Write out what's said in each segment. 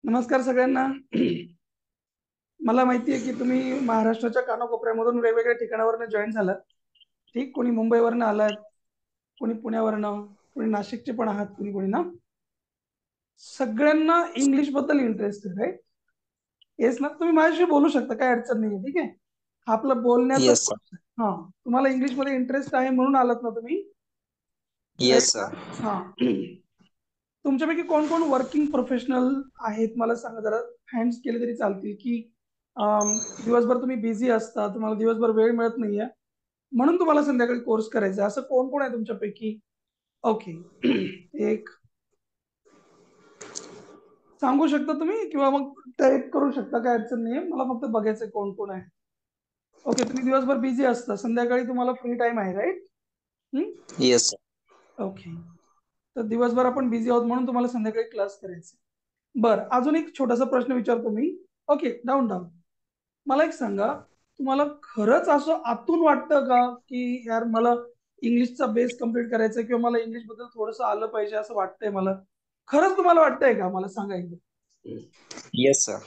नमस्कार सगळ्यांना. मला माहिती आहे की तुम्ही महाराष्ट्राच्या कानाकोपऱ्यामधून वेगवेगळ्या ठिकाणावरून जॉईन झालात. ठीक, कोणी मुंबईवरनं आलात, कोणी पुण्यावरनं, कोणी नाशिकचे पण आहात, कोणी कोणी ना. सगळ्यांना इंग्लिश बद्दल इंटरेस्ट आहे, राईट? येस ना, तुम्ही माझ्याशी बोलू शकता, काय अडचण नाही. ठीक आहे, हा आपला बोलण्याचा येस सर. कोर्स आहे. हा, तुम्हाला इंग्लिश मध्ये इंटरेस्ट आहे म्हणून आलात ना तुम्ही, येस राईट ना? सर. हा. तुमच्यापैकी कोण कोण वर्किंग प्रोफेशनल आहेत मला सांगा जरा. हँड्स केले तरी चालतील की दिवसभर तुम्ही बिझी असता, तुम्हाला दिवसभर वेळ मिळत नाहीये म्हणून तुम्हाला संध्याकाळी कोर्स करायचा आहे, असं कोण कोण आहे तुमच्यापैकी? ओके. एक सांगू शकता तुम्ही किंवा मग टाईप करू शकता, काय अडचण नाहीये, मला फक्त बघायचंय कोण कोण आहे. ओके, तुम्ही दिवसभर बिझी असता, संध्याकाळी तुम्हाला फ्री टाइम आहे, राईट? Yes sir. ओके, तर दिवसभर आपण बिझी आहोत म्हणून तुम्हाला संध्याकाळी क्लास करायचे. बर, अजून एक छोटासा प्रश्न विचारतो मी. Okay, down down. मला एक सांगा, तुम्हाला खरंच असं आतून वाटतं का की यार मला इंग्लिशचा बेस कम्प्लीट करायचा किंवा मला इंग्लिश बद्दल थोडंसं आलं पाहिजे असं वाटतंय मला? खरंच तुम्हाला वाटतंय का? मला सांगा एकदा. Yes sir.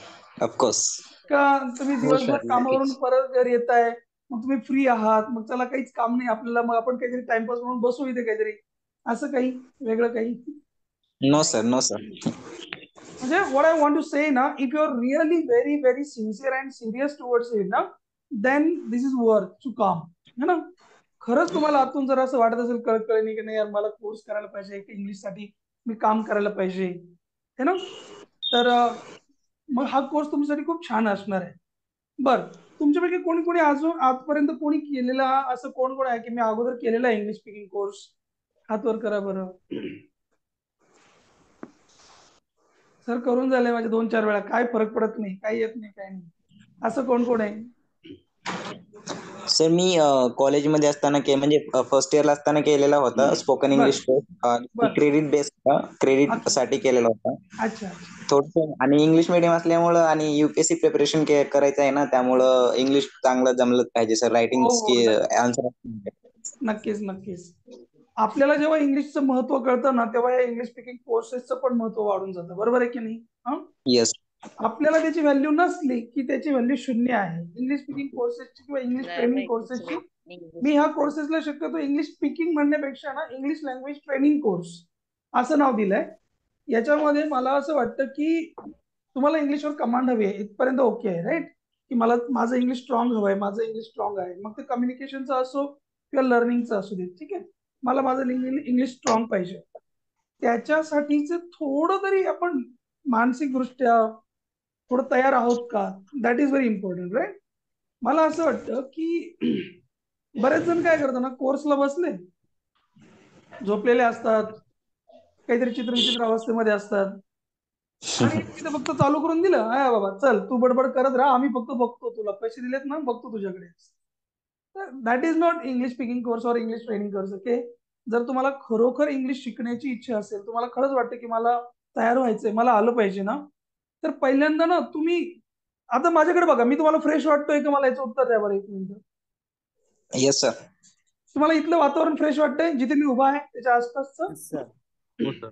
ऑफकोर्स. का तुम्ही हो दिवसभर सर, कामावरून नक्कीच. परत घरी येताय, मग तुम्ही फ्री आहात, मग चला काहीच काम नाही आपल्याला, मग आपण काहीतरी टाइमपास म्हणून बसू इथे काहीतरी, असं काही वेगळं काही? No sir, no sir. म्हणजे what I want to say ना, if you are really very very sincere and serious towards it ना, then this is worth to come, है ना? खरंच तुम्हाला आतून जर असं वाटत असेल कळकळीने की नाही यार मला कोर्स करायला पाहिजे, इंग्लिश साठी मी काम करायला पाहिजे, है ना, तर मग हा कोर्स तुमच्यासाठी खूप छान असणार आहे. बर, तुमच्यापैकी कोणी कोणी अजून आजपर्यंत कोणी केलेला असं कोण कोण आहे की मी अगोदर केलेला इंग्लिश स्पीकिंग कोर्स? हात वर करा बरं. सर करून झालंय माझे 2-4 वेळा, काय फरक पडत नाही, काही येत नाही, काही नाही, असं कोण कोण आहे? सर मी कॉलेजमध्ये असताना म्हणजे फर्स्ट इयरला असताना केलेला होता स्पोकन बर इंग्लिश कोर्स. बर. क्रेडिट बेस क्रेडिट अच्छा साठी केलेला होता. अच्छा अच्छा. थोडस आणि इंग्लिश मीडियम असल्यामुळं आणि युपीएससी प्रिपरेशन करायचं आहे ना, त्यामुळं इंग्लिश चांगलं जमलं पाहिजे सर. रायटिंग हो हो, नक्कीच आन्सर. नक्कीच नक्कीच. आपल्याला जेव्हा इंग्लिशचं महत्व कळतं ना, तेव्हा या इंग्लिश स्पीकिंग कोर्सेसचं पण महत्व वाढून जातं, बरोबर आहे की नाही? हा, येस. आपल्याला त्याची व्हॅल्यू नसली की त्याची व्हॅल्यू शून्य आहे. इंग्लिश स्पीकिंग कोर्सेसची किंवा इंग्लिश ट्रेनिंग कोर्सेसची, मी ह्या कोर्सेसला शक्यतो इंग्लिश स्पीकिंग म्हणण्यापेक्षा ना इंग्लिश लँग्वेज ट्रेनिंग कोर्स असं नाव दिलंय. याच्यामध्ये मला असं वाटतं की तुम्हाला इंग्लिशवर कमांड हवी आहे इथपर्यंत ओके आहे, राईट? की मला माझं इंग्लिश स्ट्रॉंग हवंय, माझं इंग्लिश स्ट्रॉंग आहे, मग ते कम्युनिकेशनचं असो किंवा लर्निंगचं असू दे, ठीक आहे, मला माझं इंग्लिश स्ट्रॉंग पाहिजे. त्याच्यासाठीच थोडं तरी आपण मानसिकदृष्ट्या थोडं तयार आहोत का, that is very important, right? मला असं वाटतं की बरेच जण काय करतात ना, कोर्सला बसले, झोपलेले असतात, काहीतरी चित्रविचित्र अवस्थेमध्ये असतात आणि तिथे फक्त चालू करून दिलं, हा बाबा चल तू बडबड करत राहा, आम्ही फक्त बघतो, तुला पैसे दिलेत ना, बघतो तुझ्याकडे. That is not English speaking course और इंग्लिश ट्रेनिंग कोर्स. ओके, जर तुम्हाला खरोखर इंग्लिश शिकण्याची इच्छा असेल, तुम्हाला खरंच वाटतं की मला तयार व्हायचंय, मला आलं पाहिजे ना, तर पहिल्यांदा ना तुम्ही आता माझ्याकडे बघा, मी तुम्हाला फ्रेश वाटतोय का? मला याचं उत्तर द्या बरं एक मिनिट. Yes sir. तुम्हाला इथलं वातावरण फ्रेश वाटतंय जिथे मी उभा आहे त्याच्या आसपासचं? सर हो सर.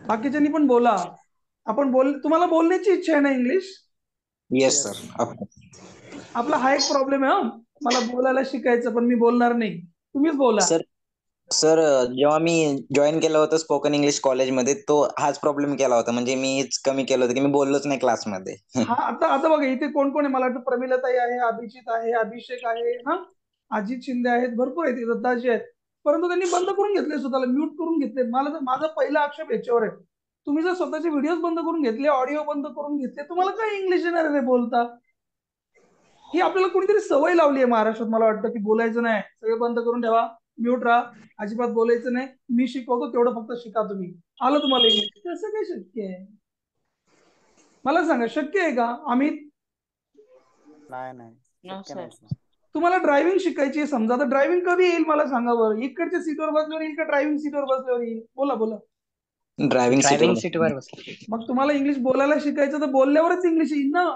बाकीच्यांनी पण बोला. आपण तुम्हाला बोलण्याची इच्छा आहे ना इंग्लिश? Yes sir. आपला हा एक प्रॉब्लेम आहे, हा, मला बोलायला शिकायचं पण मी बोलणार नाही. तुम्हीच बोला. सर सर जेव्हा मी जॉईन केलं होतं स्पोकन इंग्लिश कॉलेजमध्ये, तो हाच प्रॉब्लेम केला होता. म्हणजे मीच कमी केलं होतं की मी बोललोच नाही क्लासमध्ये. हा, आता आता बघा इथे कोण कोण आहे? मला वाटतं प्रमिलाताई आहे, अभिजित आहे, अभिषेक आहे, हा, अजित शिंदे आहेत, भरपूर आहेत, दत्ताजी आहेत, परंतु त्यांनी बंद करून घेतले, स्वतःला म्यूट करून घेतले. मला माझा पहिला आक्षेप याच्यावर आहे. तुम्ही जर स्वतःचे व्हिडिओ बंद करून घेतले, ऑडिओ बंद करून घेतले, तुम्हाला काय इंग्लिश येणार रे बोलता? ही आपल्याला कोणीतरी सवय लावली आहे महाराष्ट्रात, मला वाटतं की बोलायचं नाही, सगळं बंद करून ठेवा, म्यूट राहा, अजिबात बोलायचं नाही, मी शिकवतो तेवढं फक्त शिका तुम्ही, आलं तुम्हाला इंग्लिश. कसं काय शक्य आहे? मला सांगा, शक्य आहे का अमित? नाही नाही, शक्य नाही सर. तुम्हाला ड्रायव्हिंग शिकायची आहे समजा, तर ड्रायव्हिंग कधी येईल मला सांगा बरं? इकडच्या सीटवर बसल्यावर येईल का ड्रायव्हिंग सीटवर बसल्यावर येईल? बोला बोला. ड्रायव्हिंग ड्रायव्हिंग सीटवर. सीटवर बसले. मग तुम्हाला इंग्लिश बोलायला शिकायचं तर बोलल्यावरच इंग्लिश येईल ना,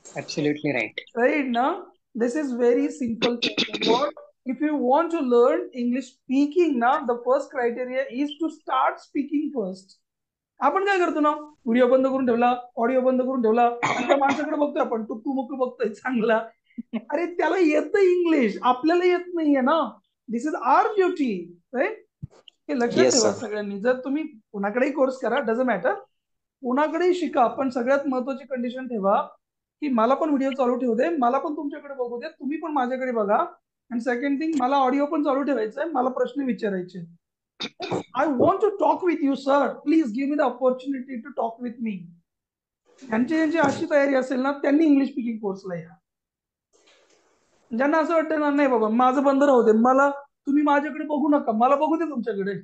ऍब्सोल्युटली राईट. राईट ना? This is very simple thing. What if you want to learn English speaking ना, the first criteria is to start speaking first. आपण काय करतो ना, व्हिडिओ बंद करून ठेवला, ऑडिओ बंद करून ठेवला आणि त्या माणसाकडे बघतोय आपण, टुक्कू मुक्कू बघतोय चांगला. अरे त्याला येतं इंग्लिश, आपल्याला येत नाहीये ना. This is our duty, right? हे लक्षात येस ठेवा सर. सगळ्यांनी. जर तुम्ही कुणाकडेही कोर्स करा, डझंट मॅटर, कुणाकडेही शिका, पण सगळ्यात महत्वाची कंडिशन ठेवा की मला पण व्हिडिओ चालू ठेवू दे, मला पण तुमच्याकडे बघू दे, तुम्ही पण माझ्याकडे बघा. आणि सेकंड थिंग, मला ऑडिओ पण चालू ठेवायचा आहे, मला प्रश्न विचारायचे. I want to talk with you sir, please give me the opportunity to talk with me. ज्यांची अशी तयारी असेल ना, त्यांनी इंग्लिश स्पीकिंग कोर्सला या. ज्यांना असं वाटतं ना, नाही बाबा माझं बंद राहू दे, मला तुम्ही माझ्याकडे बघू नका, मला बघू दे तुमच्याकडे,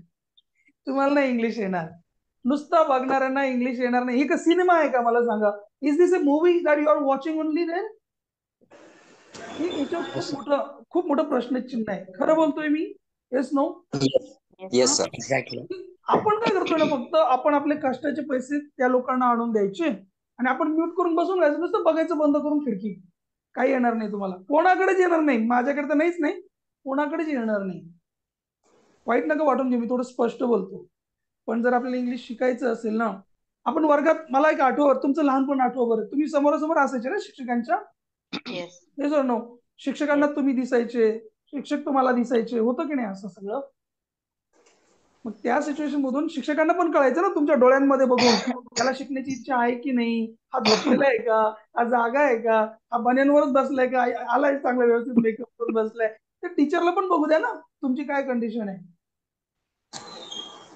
तुम्हाला नाही इंग्लिश येणार. नुसतं बघणाऱ्यांना इंग्लिश येणार नाही. ही का सिनेमा आहे का, मला सांगा? Is this a movie that you are watching only then? याच्यावर खूप मोठं प्रश्नचिन्ह आहे. खरं बोलतोय मी? Yes no? Yes sir. Exactly. आपण काय करतोय ना, फक्त आपण आपले कष्टाचे पैसे त्या लोकांना आणून द्यायचे आणि आपण म्यूट करून बसून राहायचं, नुसतं बघायचं बंद करून खिडकी. काही येणार नाही तुम्हाला, कोणाकडेच येणार नाही. माझ्याकडे तर नाहीच नाही, कोणाकडेच येणार नाही. वाईट नका वाटून घे, मी थोडं स्पष्ट बोलतो. पण जर आपल्याला इंग्लिश शिकायचं असेल ना, आपण वर्गात, मला एक आठवं, तुमचं लहानपण आठवं बरं, तुम्ही समोरासमोर असायचे ना शिक्षकांच्या? हे सर नो, शिक्षकांना तुम्ही दिसायचे, शिक्षक तुम्हाला दिसायचे, होतं की नाही असं सगळं? मग त्या सिच्युएशन मधून शिक्षकांना पण कळायचं ना तुमच्या डोळ्यांमध्ये बघून, त्याला शिकण्याची इच्छा आहे की नाही, हा झोपलेला आहे का, हा जागा आहे का, हा बन्यांवरच बसलाय का, आलाय चांगला व्यवस्थित मेकअप करून बसलाय. तर टीचरला पण बघू द्या ना तुमची काय कंडिशन आहे.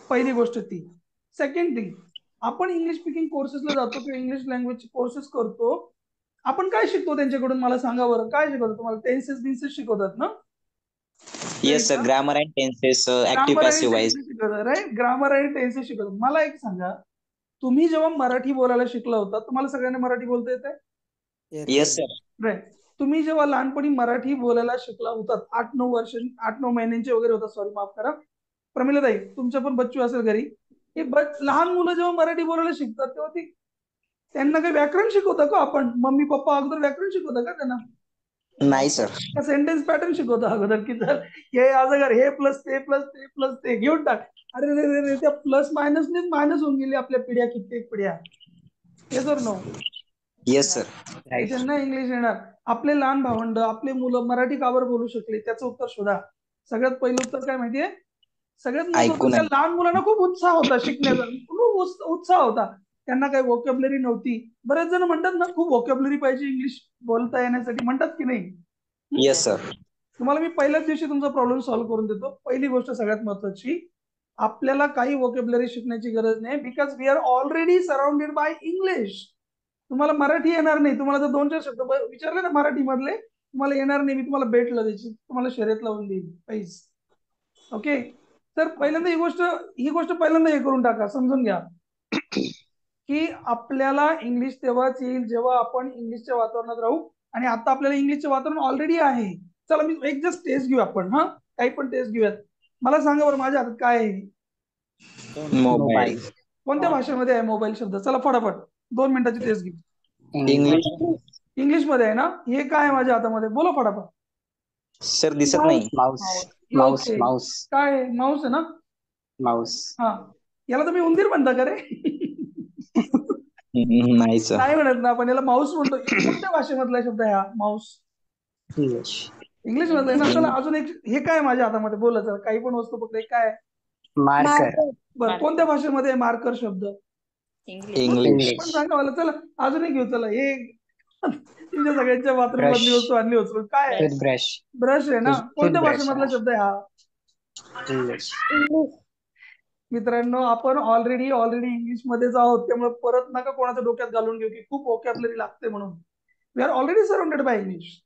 पहिली गोष्ट ती. सेकंड थिंग, आपण इंग्लिश स्पीकिंग कोर्सेसला जातो किंवा इंग्लिश लँग्वेज कोर्सेस करतो, आपण काय शिकतो त्यांच्याकडून, मला सांगा बरं, काय शिकवतो? तुम्हाला टेन्सेस बिन्सेस शिकवतात ना? Yes sir. Grammar and tenses, active grammar आणि पॅसिव्ह वाईज. टेन्सेस शिकवतात, राईट? ग्रामर आणि टेन्सेस शिकवतात. मला एक सांगा, तुम्ही जेव्हा मराठी बोलायला शिकला होता, तुम्हाला सगळ्यांना मराठी बोलता येते? Yes sir. राईट. तुम्ही जेव्हा लहानपणी मराठी बोलायला शिकला होता, 8-9 वर्ष, 8-9 महिन्यांचे वगैरे होता, सॉरी माफ करा प्रमिलाताई, तुमच्या पण बच्चू असेल घरी, हे लहान मुलं जेव्हा मराठी बोलायला शिकतात तेव्हा ती, त्यांना काही व्याकरण शिकवतं का आपण? मम्मी पप्पा अगोदर व्याकरण शिकवतं का त्यांना? नाही सर. का सेंटेन्स पॅटर्न शिकवतं अगोदर, की जर हे अजगर, हे प्लस ते प्लस ते प्लस ते घेऊन टाक, अरे रे रे रे, त्या प्लस मायनसनेच मायनस होऊन गेली आपल्या पिढ्या, कित्येक पिढ्या. हे सर नो? Yes sir. त्यांना इंग्लिश येणार. आपले लहान भावंड, आपले मुलं मराठी का बरं बोलू शकले, त्याचं उत्तर शोधा. सगळ्यात पहिलं उत्तर काय माहितीये? सगळ्यात महत्वाचं, ऐकून त्या आहे. लहान मुलांना खूप उत्साह होता शिकण्याचा, खूप उत्साह होता. त्यांना काही वोकॅब्युलरी नव्हती. बरेच जण म्हणतात ना, खूप वोकॅब्युलरी पाहिजे इंग्लिश बोलता येण्यासाठी, म्हणतात की नाही? Yes sir. तुम्हाला मी पहिल्याच दिवशी तुमचा प्रॉब्लेम सॉल्व्ह करून देतो. पहिली गोष्ट सगळ्यात महत्वाची, आपल्याला काही वोकॅब्युलरी शिकण्याची गरज नाही, because we are already surrounded by English. तुम्हाला मराठी येणार नाही, तुम्हाला जर 2-4 शब्द विचारले ना मराठी मधले, तुम्हाला येणार नाही, मी तुम्हाला भेटलं त्याची, तुम्हाला शर्यत लावून देईल पैस. ओके? तर पहिल्यांदा ही गोष्ट पहिल्यांदा हे करून टाका, समजून घ्या की आपल्याला इंग्लिश तेव्हाच येईल जेव्हा आपण इंग्लिशच्या वातावरणात राहू. आणि आता आपल्याला इंग्लिशचे वातावरण ऑलरेडी आहे. चला, मी एक जस्ट टेस्ट घेऊ आपण, हा काही पण टेस्ट घेऊयात. मला सांगा बरं, माझ्या हातात काय आहे? मोबाईल. कोणत्या भाषेमध्ये आहे मोबाईल शब्द? चला फटाफट 2 मिनिटाची टेस्ट घेऊ. इंग्लिश. इंग्लिश मध्ये आहे ना? हे काय आहे माझ्या हातामध्ये? बोला फटाफट. सर दिसत नाही. माऊस. माऊस. ओके. माऊस. काय आहे? माऊस आहे ना? माऊस. हा. याला तुम्ही उंदीर म्हणता का रे? नाही सर. नाही म्हणत ना आपण, याला माऊस म्हणतो. कोणत्या भाषेमधला शब्द आहे हा माऊस? इंग्लिश. इंग्लिश मधला आहे ना? चला अजून एक, हे काय आहे माझ्या हातामध्ये? बोला चला, काही पण वस्तू पकडे, काय आहे? मार्कर. बरं, कोणत्या भाषेमध्ये मार्कर शब्द? इंग्लिश. पण सांगा मला. चला अजून एक घेऊ. चला, हे तुमच्या सगळ्यांच्या बाथरूम ब्रश. मधली वस्तू आणली उचलून. काय आहे? टूथब्रश. ब्रश आहे ना? कोणत्या टूथब्रश. भाषेमधला शब्द आहे हा? इंग्लिश. मित्रांनो, आपण ऑलरेडी इंग्लिश मध्येच आहोत, त्यामुळे परत नका कोणाच्या डोक्यात घालून घेऊ की खूप वोकॅब्युलरी लागते म्हणून. We are already surrounded by English.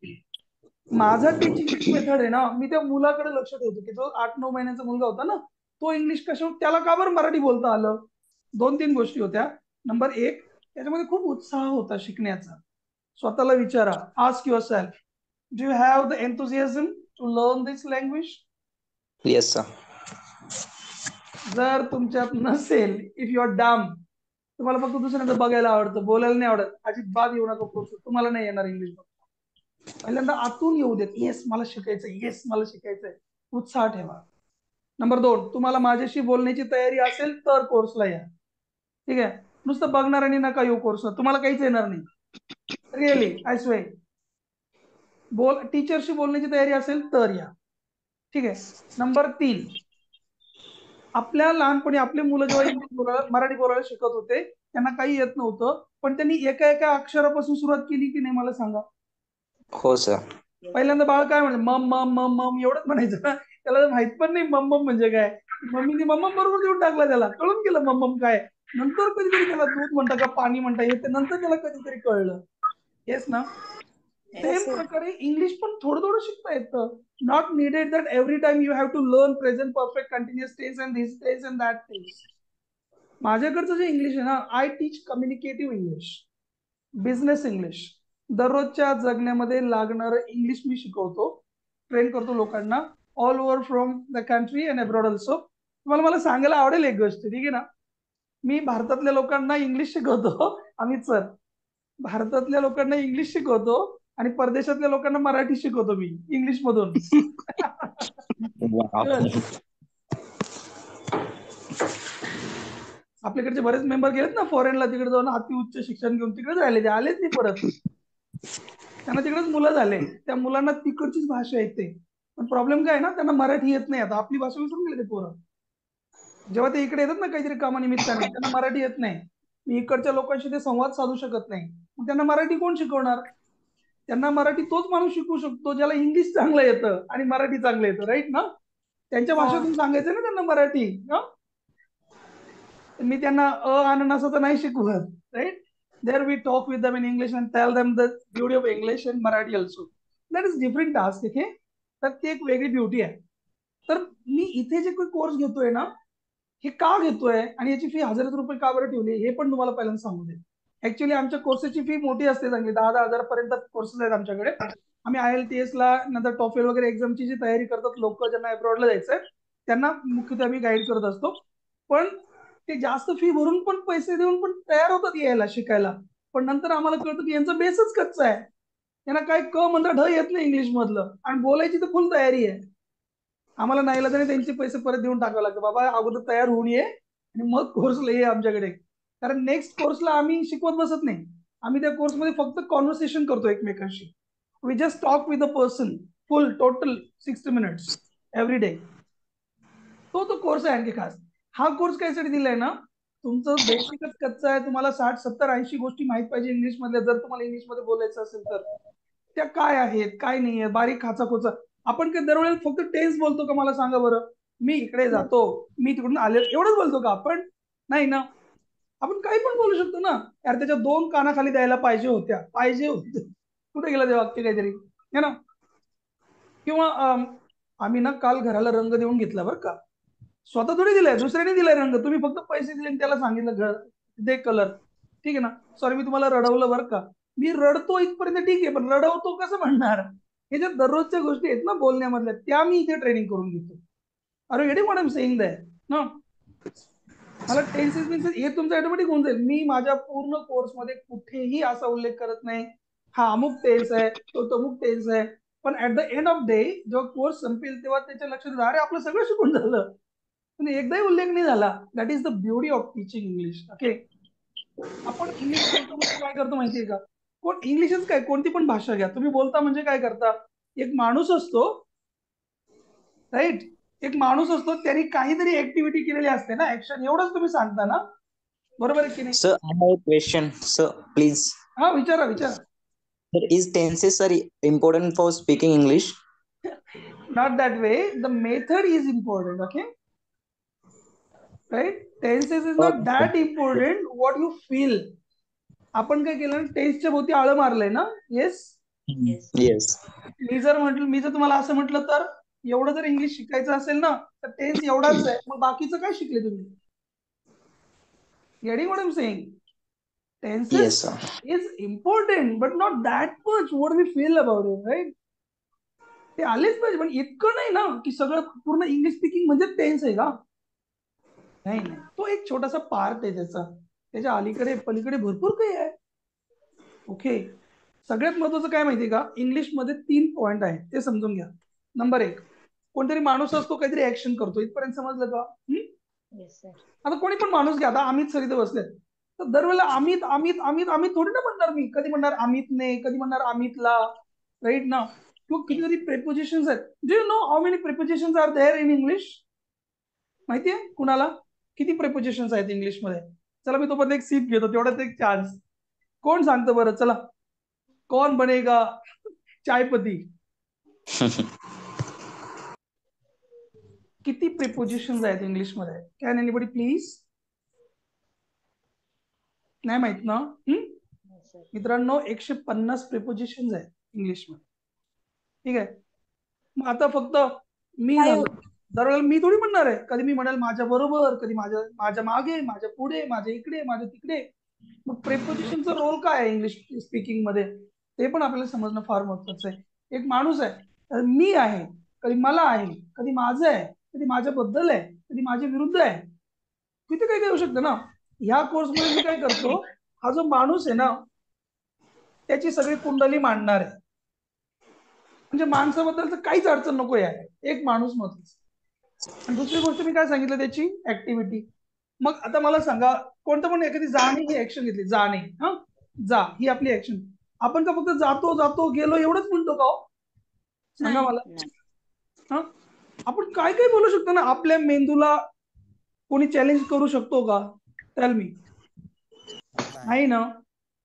माझा टीचिंग मेथड आहे ना, मी त्या मुलाकडे लक्ष ठेवतो की जो 8-9 महिन्याचा मुलगा होता ना, तो इंग्लिश कशा, त्याला का बरं मराठी बोलता आलं? 2-3 गोष्टी होत्या. नंबर 1, त्याच्यामध्ये खूप उत्साह होता शिकण्याचा. स्वतःला विचारा, ask yourself, do you have the enthusiasm to learn this language? Yes sir. जर तुमच्यात नसेल, इफ यू आर डम, तुम्हाला फक्त दुसऱ्यांचं बघायला आवडतं, बोलायला नाही आवडत, अजिबात येऊ नका कोर्स, तुम्हाला नाही येणार इंग्लिश. पहिल्यांदा आतून येऊ देत, येस मला शिकायचंय, येस मला शिकायचंय, उत्साह ठेवा. नंबर 2, तुम्हाला माझ्याशी बोलण्याची तयारी असेल तर कोर्सला या. ठीक आहे. नुसतं बघणार आणि नका येऊ कोर्सला, तुम्हाला काहीच येणार नाही. Really I sway. टीचरशी बोलण्याची तयारी असेल तर या. ठीक आहे. नंबर 3, आपल्या लहानपणी आपले मुलं जेव्हा मराठी बोलायला शिकत होते त्यांना काही येत नव्हतं, पण त्यांनी एका एका अक्षरापासून सुरुवात केली की नाही मला सांगा. हो सर. पहिल्यांदा बाळ काय म्हणते, मम मम मम मम एवढंच म्हणायचं ना, त्याला माहित पण नाही मम मम म्हणजे काय. मम्मीने मम्मम बरोबर देऊन टाकला, त्याला कळून गेलं मम्मम काय. नंतर कधीतरी त्याला दूध म्हणता का पाणी म्हणता येते, नंतर त्याला कधीतरी कळलं. येस ना. सेम प्रकारे इंग्लिश पण थोडं थोडं शिकता येतं. Not needed that every time you have to learn present perfect continuous tense and this tense and that tense. माझ्याकडचं जे इंग्लिश आहे ना, I teach communicative English, business English. दररोजच्या जगण्यामध्ये लागणारं इंग्लिश मी शिकवतो, ट्रेन करतो लोकांना all over from the country and abroad also. तुम्हाला मला सांगायला आवडेल एक गोष्ट, ठीक आहे ना. मी भारतातल्या लोकांना इंग्लिश शिकवतो, अमित सर. भारतातल्या लोकांना इंग्लिश शिकवतो आणि परदेशातल्या लोकांना मराठी शिकवतो मी इंग्लिश मधून. आपल्याकडचे बरेच मेंबर गेलेत ना फॉरेनला, तिकडे जाऊन अति उच्च शिक्षण घेऊन तिकडेच राहिले, ते आलेच नाही परत. त्यांना तिकडेच मुलं झाले, त्या मुलांना तिकडचीच भाषा येते. पण प्रॉब्लेम काय ना, त्यांना मराठी येत नाही. आता आपली भाषा विसरून गेले ते पोरं. जेव्हा ते इकडे येतात ना काहीतरी कामानिमित्ताने, त्यांना मराठी येत नाही. मी इकडच्या लोकांशी ते संवाद साधू शकत नाही, मग त्यांना मराठी कोण शिकवणार. त्यांना मराठी तोच माणूस शिकवू शकतो ज्याला इंग्लिश चांगलं येतं आणि मराठी चांगलं येतं, राईट ना. त्यांच्या भाषेतून सांगायचं ना त्यांना मराठी. मी त्यांना अननस तर नाही शिकवत, right. There we talk with them in English and tell them the beauty of English and Marathi also. That is different task. Okay, तर ती एक वेगळी ब्युटी आहे. तर मी इथे जे काही कोर्स घेतोय ना, हे का घेतोय आणि याची फी 1000 रुपये का बरं ठेवली हे पण तुम्हाला पहिल्यांदा सांगू दे. ऍक्च्युली आमच्या कोर्सेसची फी मोठी असते, चांगली 10-10 हजारापर्यंत कोर्सेस आहेत आमच्याकडे. आम्ही IELTS ला नंतर टॉफेल वगैरे एक्झामची जी तयारी करतात लोक, ज्यांना अब्रॉडला जायचंय त्यांना मुख्यतः आम्ही गाईड करत असतो. पण ते जास्त फी भरून पण पैसे देऊन पण तयार होतात यायला शिकायला, पण नंतर आम्हाला कळतं की यांचा बेसच कच्चा आहे. त्यांना काय क म्हणता ढ येत नाही इंग्लिश मधलं, आणि बोलायची तर फुल तयारी आहे. आम्हाला नाईलाजाने त्यांचे पैसे परत देऊन टाकावे लागतं. बाबा अगोदर तयार होऊन ये आणि मग कोर्सला ये आमच्याकडे. कारण नेक्स्ट कोर्सला आम्ही शिकवत बसत नाही. आम्ही त्या कोर्समध्ये फक्त कॉन्व्हर्सेशन करतो एकमेकांशी. We just talk with a person full total 60 minutes every day. तो कोर्स आहे आणखी खास. हा कोर्स कायसाठी दिलाय ना, तुमचं बेसिकच कच्चं आहे. तुम्हाला 60, 70, 80 गोष्टी माहित पाहिजे इंग्लिश मधल्या, जर तुम्हाला इंग्लिश मध्ये बोलायचं असेल तर. त्या काय आहेत काय नाही आहे, बारीक खाचाखोचा. आपण काय दरवेळेला फक्त टेन्स बोलतो का मला सांगा बरं. मी इकडे जातो, मी तिकडून आले, एवढंच बोलतो का आपण. नाही ना. आपण काही पण बोलू शकतो ना. यार त्याच्या 2 कानाखाली द्यायला पाहिजे होत्या, पाहिजे होते, कुठे गेलं ते वाक्य काहीतरी, है ना. किंवा आम्ही ना काल घराला रंग देऊन घेतला बरं का. स्वतः थोडी दिलाय, दुसऱ्याने दिलाय रंग. तुम्ही फक्त पैसे दिले आणि त्याला सांगितलं घर दे कलर, ठीक आहे ना. सॉरी मी तुम्हाला रडवलं बरं का. मी रडतो इथपर्यंत ठीक आहे, पण रडवतो कसं म्हणणार. हे ज्या दररोजच्या गोष्टी आहेत ना बोलण्यामधल्या, त्या मी इथे ट्रेनिंग करून घेतो. अरे getting what I am saying that ना. मला टेन्सेस बिन्सेस हे तुमचं ऑटोमॅटिक होऊन जाईल. मी माझ्या पूर्ण कोर्समध्ये कुठेही असा उल्लेख करत नाही हा अमुक टेन्स आहे तो तमुक टेन्स आहे. पण at the end of day जेव्हा कोर्स संपेल तेव्हा त्याच्या लक्षात येईल, अरे आपलं सगळं शिकून झालं, पण एकदाही उल्लेख नाही झाला. That is the beauty of teaching English. Okay, आपण इंग्लिश बोलतो म्हणजे काय करतो माहितीये का. कोण इंग्लिशच काय, कोणती पण भाषा घ्या तुम्ही, बोलता म्हणजे काय करता. एक माणूस असतो, राईट. एक माणूस असतो, त्यांनी काहीतरी ऍक्टिव्हिटी केलेली असते ना, ऍक्शन, एवढंच तुम्ही सांगता ना. बरोबर आहे की नाही. Sir I have a question sir please. हा विचारा विचारा. Sir is tenses are important for speaking English? Not that way. The method is important. Okay, right. Tenses is not that important. What you feel. आपण काय केलं, टेन्सच्या भोवती आळं मारलंय ना. Yes. Yes. मी जर तुम्हाला असं म्हटलं तर, एवढं जर इंग्लिश शिकायचं असेल ना तर टेन्स एवढाच आहे, मग बाकीचं काय शिकले तुम्ही. Getting what I am saying. Tenses yes sir. is important but not that much what we feel about it, right. ते आलेच पाहिजे, पण इतकं नाही ना की सगळं पूर्ण इंग्लिश स्पीकिंग म्हणजे टेन्स आहे का. नाही नाही, तो एक छोटासा पार्ट आहे त्याचा. त्याच्या अलीकडे पलीकडे भरपूर काही आहे. ओके, सगळ्यात महत्वाचं काय माहितीये का, इंग्लिश मध्ये 3 पॉइंट आहेत, ते समजून घ्या. नंबर 1, कोणतरी माणूस असतो काहीतरी ऍक्शन करतो, इथपर्यंत समजलं का. आता कोणी पण माणूस घ्या, आता अमित सर इथे बसलेत, तर दरवेळेला अमित अमित अमित अमित थोडी ना म्हणणार मी. कधी म्हणणार अमितने, कधी म्हणणार अमितला, राईट ना. किंवा कितीतरी प्रेपोजिशन्स आहेत. Do you know how many prepositions are there in English? माहितीये कुणाला किती प्रेपोजिशन्स आहेत इंग्लिश मध्ये? चला मी तोपर्यंत एक सीट घेतो, तेवढाच एक चान्स. कोण सांगतो बरं? चला, कौन बनेगा चायपती? किती प्रेपोजिशन्स आहेत इंग्लिश मध्ये? Can anybody please? नाही माहित ना? मित्रांनो, 150 प्रेपोजिशन्स आहेत इंग्लिश मध्ये. ठीक आहे. मग आता फक्त मी दरवेळेला मी थोडी म्हणणार आहे. कधी मी म्हणाल माझ्या बरोबर, कधी माझ्या मागे, माझ्या पुढे, माझ्या इकडे, माझ्या तिकडे. मग प्रेपोजिशनचा रोल काय आहे इंग्लिश स्पीकिंग मध्ये, ते पण आपल्याला समजणं फार महत्वाचं आहे. एक माणूस आहे, तर मी आहे, कधी मला आहे, कधी माझं आहे, कधी माझ्याबद्दल आहे, कधी माझ्या विरुद्ध आहे. किती काही होऊ शकतं ना. ह्या कोर्समध्ये मी काय करतो, हा जो माणूस आहे ना, त्याची सगळी कुंडली मांडणार आहे. म्हणजे माणसाबद्दल काहीच अडचण नको आहे, एक माणूस महत्वाचा. आणि दुसरी गोष्ट मी काय सांगितलं, त्याची ऍक्टिव्हिटी. मग आता मला सांगा, कोणतं पण एखादी जाणे ही ऍक्शन घेतली, जाणे, हा जा ही आपली ऍक्शन. आपण का फक्त जातो जातो गेलो एवढंच म्हणतो का हो? सांगा मला. हा, आपण काय काय बोलू शकतो ना. आपल्या मेंदूला कोणी चॅलेंज करू शकतो का? Tell me. नाही ना.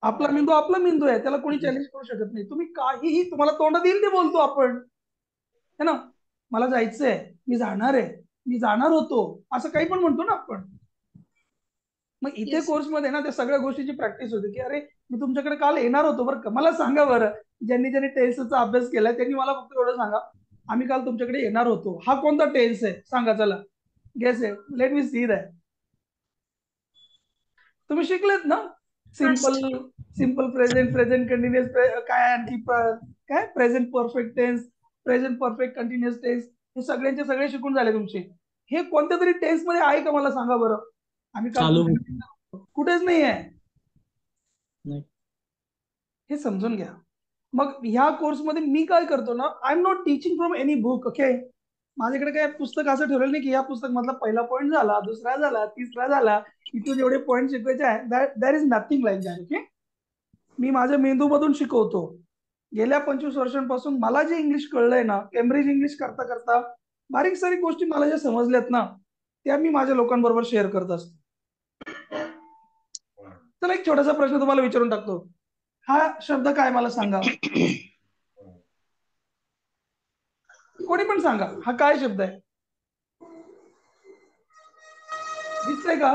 आपला मेंदू आहे, त्याला कोणी चॅलेंज करू शकत नाही. तुम्ही काहीही तुम्हाला तोंडात येईल ते बोलतो आपण, है ना. मला जायचंय, मी जाणार आहे, मी जाणार होतो, असं काही पण म्हणतो ना आपण. मग इथे कोर्समध्ये ना त्या सगळ्या गोष्टीची प्रॅक्टिस होते, की अरे मी तुमच्याकडे काल येणार होतो बरं का. मला सांगा बरं, ज्यांनी टेन्सचा अभ्यास केलाय त्यांनी मला फक्त एवढं सांगा, आम्ही काल तुमच्याकडे येणार होतो, हा कोणता टेन्स आहे सांगा. चला गेस आहे, लेट मी सी दॅट. तुम्ही शिकलेत ना. सिंपल प्रेझेंट, प्रेझेंट कंटिन्युअस, काय आणखी काय present perfect tense, present perfect continuous tense, हे सगळ्यांचे सगळे शिकून झाले तुमचे. हे कोणत्या तरी टेन्स मध्ये आहे का मला सांगा बरं. आम्ही काल कुठेच नाही आहे. हे समजून घ्या. मग ह्या कोर्समध्ये मी काय करतो ना, I am not teaching from any book. Okay, माझ्याकडे काय पुस्तक असं ठेवलेलं नाही की या पुस्तक मधला पहिला पॉईंट झाला, दुसरा झाला, तिसरा झाला, इथून एवढे पॉईंट शिकवायचे आहे. That is nothing like that. Okay, मी माझ्या मेंदूमधून शिकवतो. गेल्या 25 वर्षांपासून मला जे इंग्लिश कळलंय ना, केम्ब्रिज इंग्लिश करता करता बारीक सारीक गोष्टी मला ज्या समजल्यात ना, त्या मी माझ्या लोकांबरोबर शेअर करत असतो. चला एक छोटासा प्रश्न तुम्हाला विचारून टाकतो. हा शब्द काय मला सांगा. कोणी पण सांगा, हा काय शब्द आहे? दिसतंय का?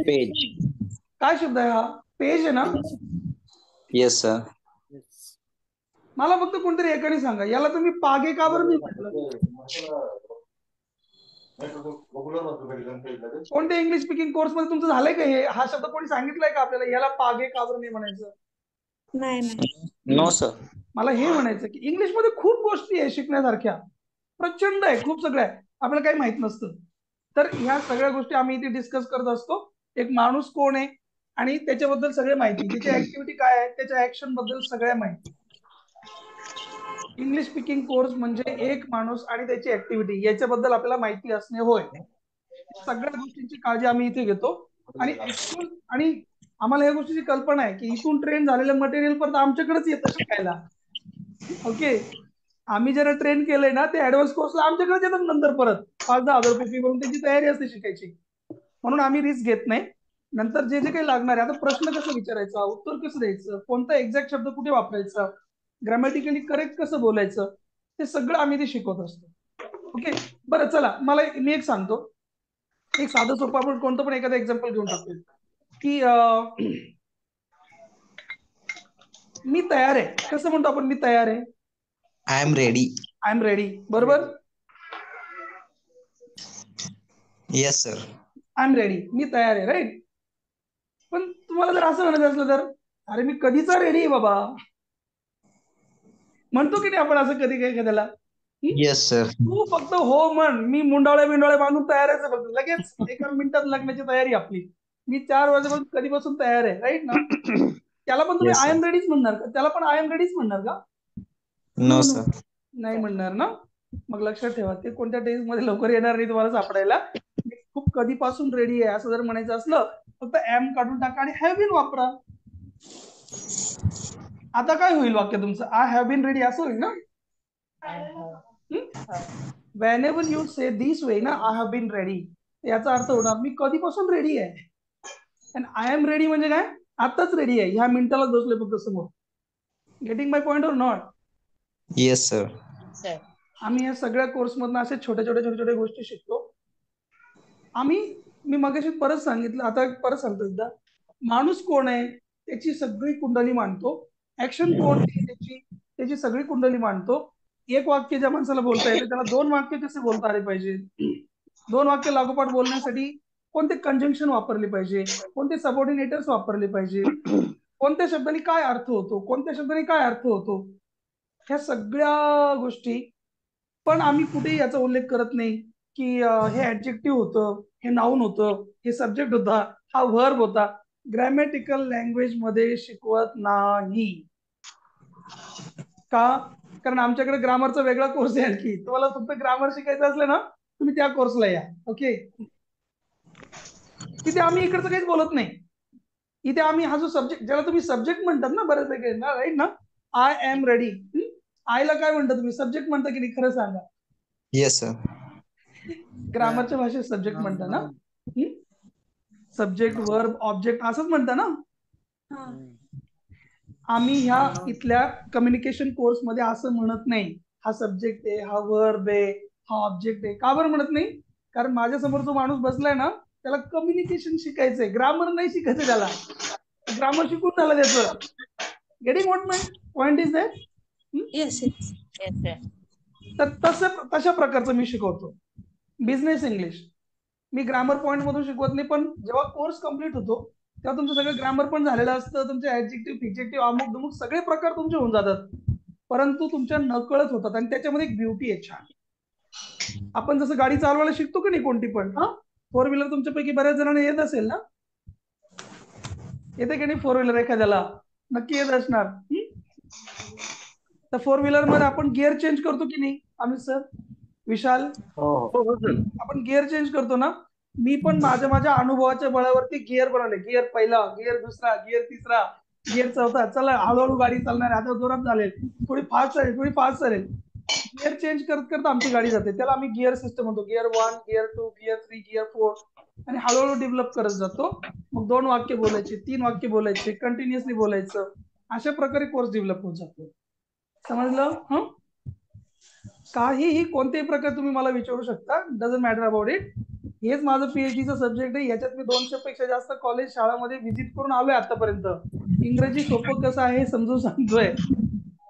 पेज. काय शब्द आहे हा? पेज आहे ना. Yes sir. मला फक्त कोणतरी एकाने सांगा, याला तुम्ही पागे का बरं नाही म्हटलं? कोणत्या इंग्लिश स्पीकिंग कोर्स मध्ये तुमचं झालंय का हे? हा शब्द कोणी सांगितलाय का आपल्याला, याला पागे का बरं नाही म्हणायचं? नाही. No sir. मला हे म्हणायचं की इंग्लिश मध्ये खूप गोष्टी आहे शिकण्यासारख्या, प्रचंड आहे, खूप सगळं आहे, आपल्याला काही माहित नसतं. तर ह्या सगळ्या गोष्टी आम्ही इथे डिस्कस करत असतो. एक माणूस कोण आहे आणि त्याच्याबद्दल सगळी माहिती, त्याची ऍक्टिव्हिटी काय आहे, त्याच्या ऍक्शन बद्दल सगळ्या माहिती. इंग्लिश स्पीकिंग कोर्स म्हणजे एक माणूस आणि त्याची ऍक्टिव्हिटी याच्याबद्दल आपल्याला माहिती असणे होय. सगळ्या गोष्टींची काळजी आम्ही इथे घेतो. आणि आम्हाला या गोष्टीची कल्पना आहे की इथून ट्रेन झालेलं मटेरियल परत आमच्याकडेच येतं शिकायला. ओके, आम्ही जरा ट्रेन केलंय ना, ते ऍडव्हान्स कोर्सला आमच्याकडेच येतात नंतर परत 5-10 हजार रुपये फी भरून त्यांची तयारी असते शिकायची. म्हणून आम्ही रिस्क घेत नाही. नंतर जे जे काही लागणार आहे, आता प्रश्न कसं विचारायचा, उत्तर कसं द्यायचं, कोणता एक्झॅक्ट शब्द कुठे वापरायचा, ग्रॅमॅटिकली करेक्ट कसं बोलायचं, ते सगळं आम्ही ते शिकवत असतो. ओके, बरं चला मी एक सांगतो. एक साधं सोपं आपण कोणतं पण एखादं एक्झाम्पल घेऊन टाकतो की मी तयार आहे. कसं म्हणतो आपण मी तयार आहे? I am ready. I am ready, बरोबर. Yes sir. I am ready, मी तयार आहे, राईट. पण तुम्हाला जर असं म्हणायचं असलं तर, अरे मी कधीचा रेडी आहे बाबा, म्हणतो की नाही आपण असं कधी काय एखाद्याला? Yes sir. तू फक्त हो म्हण, मी मुंडाळे बांधून तयार आहे फक्त, लगेच एका मिनिटात लग्नाची तयारी आपली. मी 4 वाजेपासून कधीपासून तयार आहे, राईट ना. त्याला पण तुम्ही Yes, आय sir. एम रेडीच म्हणणार का? त्याला पण आय एम रेडीच म्हणणार का? No sir. नाही म्हणणार ना. मग लक्षात ठेवा ते कोणत्या टेन्स मध्ये लवकर येणार नाही तुम्हाला सापडायला. मी खूप कधीपासून रेडी आहे असं जर म्हणायचं असलं फक्त एम काढून टाका आणि हॅव बीन वापरा. आता काय होईल वाक्य तुमचं? आय हॅव बीन रेडी असं होईल ना. Wien ever you say this way ना, आय हॅव बीन रेडी, याचा अर्थ होणार मी कधीपासून रेडी आहे. आणि आय एम रेडी म्हणजे काय? आताच रेडी आहे, ह्या मिनिटालाच बसलोय फक्त समोर. गेटिंग माय पॉइंट और नॉट? Yes sir. आम्ही या सगळ्या कोर्समधून असे छोट्या छोट्या गोष्टी शिकतो. मी मगाशी परत सांगितलं, आता परत सांगतो एकदा. माणूस कोण आहे त्याची सगळी कुंडली मांडतो. ऍक्शन कोणती त्याची सगळी कुंडली मांडतो. एक वाक्य ज्या माणसाला बोलता येते त्याला 2 वाक्य कसे बोलता आले पाहिजे, 2 वाक्य लागोपाठ बोलण्यासाठी कोणते कंजंक्शन वापरले पाहिजे, कोणते सबऑर्डिनेटर्स वापरले पाहिजे, कोणत्या शब्दाने काय अर्थ होतो, कोणत्या शब्दाने काय अर्थ होतो, ह्या सगळ्या गोष्टी. पण आम्ही कुठेही याचा उल्लेख करत नाही की हे ऍडजेक्टिव्ह होतं, हे नाऊन होतं, हे सब्जेक्ट होता, हा व्हर्ब होता. ग्रॅमॅटिकल लँग्वेज मध्ये शिकवत नाही. का? कारण आमच्याकडे ग्रामरचा वेगळा कोर्स आहे. आणखी तुम्हाला फक्त ग्रामर शिकायचं असलं ना तुम्ही त्या कोर्सला या. ओके. तिथे आम्ही इकडचं काहीच बोलत नाही. इथे आम्ही हा जो सब्जेक्ट, ज्याला तुम्ही सब्जेक्ट म्हणतात ना बरेच वेगळे ना, राईट ना, आय एम रेडी, आयला काय म्हणता तुम्ही? सब्जेक्ट म्हणता की नाही? खरं सांगा. Yes sir. ग्रामरच्या भाषेत सब्जेक्ट म्हणता ना. सब्जेक्ट, वर्ब, ऑब्जेक्ट असंच म्हणता ना. आम्ही ह्या इथल्या कम्युनिकेशन कोर्स मध्ये असं म्हणत नाही हा सब्जेक्ट आहे, हा वर्ब आहे, हा ऑब्जेक्ट आहे. का बरं म्हणत नाही? कारण माझ्या समोर जो माणूस बसलाय ना त्याला कम्युनिकेशन शिकायचंय, ग्रामर नाही शिकायचं. त्याला ग्रामर शिकून झालं त्याचं. Getting what my point is that? तर तशा प्रकारचं मी शिकवतो बिझनेस इंग्लिश. मी ग्रामर पॉइंट मधून शिकवत नाही. पण जेव्हा कोर्स कम्प्लीट होतो तेव्हा तुमचं सगळं ग्रामर पण झालेलं असतं, तुमचे ऍडजेक्टिव्ह, फिजेक्टिव्ह, अमुक दुमुक सगळे प्रकार तुमचे होऊन जातात. परंतु तुमच्या नकळत होतात. आणि त्याच्यामध्ये एक ब्युटी आहे छान. आपण जसं गाडी चालवायला शिकतो की नाही कोणती पण, 4 व्हीलर तुमच्यापैकी बऱ्याच जणांना येत असेल ना. येते की नाही 4 व्हीलर? एखाद्याला नक्की येत असणार. तर 4 व्हीलर मध्ये आपण गिअर चेंज करतो की नाही अमित सर, विशाल? आपण गिअर चेंज करतो ना. मी पण माझ्या अनुभवाच्या बळावरती गिअर बनवले. गिअर पहिला, गिअर दुसरा, गिअर तिसरा, गिअर चौथा. चला हळूहळू गाडी चालणार, आता जोरात चालेल, थोडी फास्ट चालेल, थोडी फास्ट चालेल. गिअर चेंज करत करत आमची गाडी जाते. त्याला आम्ही गिअर सिस्टम म्हणतो. Gear 1, gear 2, gear 3, gear 4. आणि हळूहळू डेव्हलप करत जातो. मग 2 वाक्य बोलायचे, 3 वाक्य बोलायचे, कंटिन्युअसली बोलायचं. अशा प्रकारे कोर्स डेव्हलप होत जातो. समजलं? काहीही कोणतेही प्रकार तुम्ही मला विचारू शकता, डझंट मॅटर अबाउट इट. हेच माझं पीएचडीचं सब्जेक्ट आहे. याच्यात मी 200 पेक्षा जास्त कॉलेज, शाळामध्ये व्हिजिट करून आलोय आतापर्यंत. इंग्रजी सोपं कसं आहे समजून सांगतोय.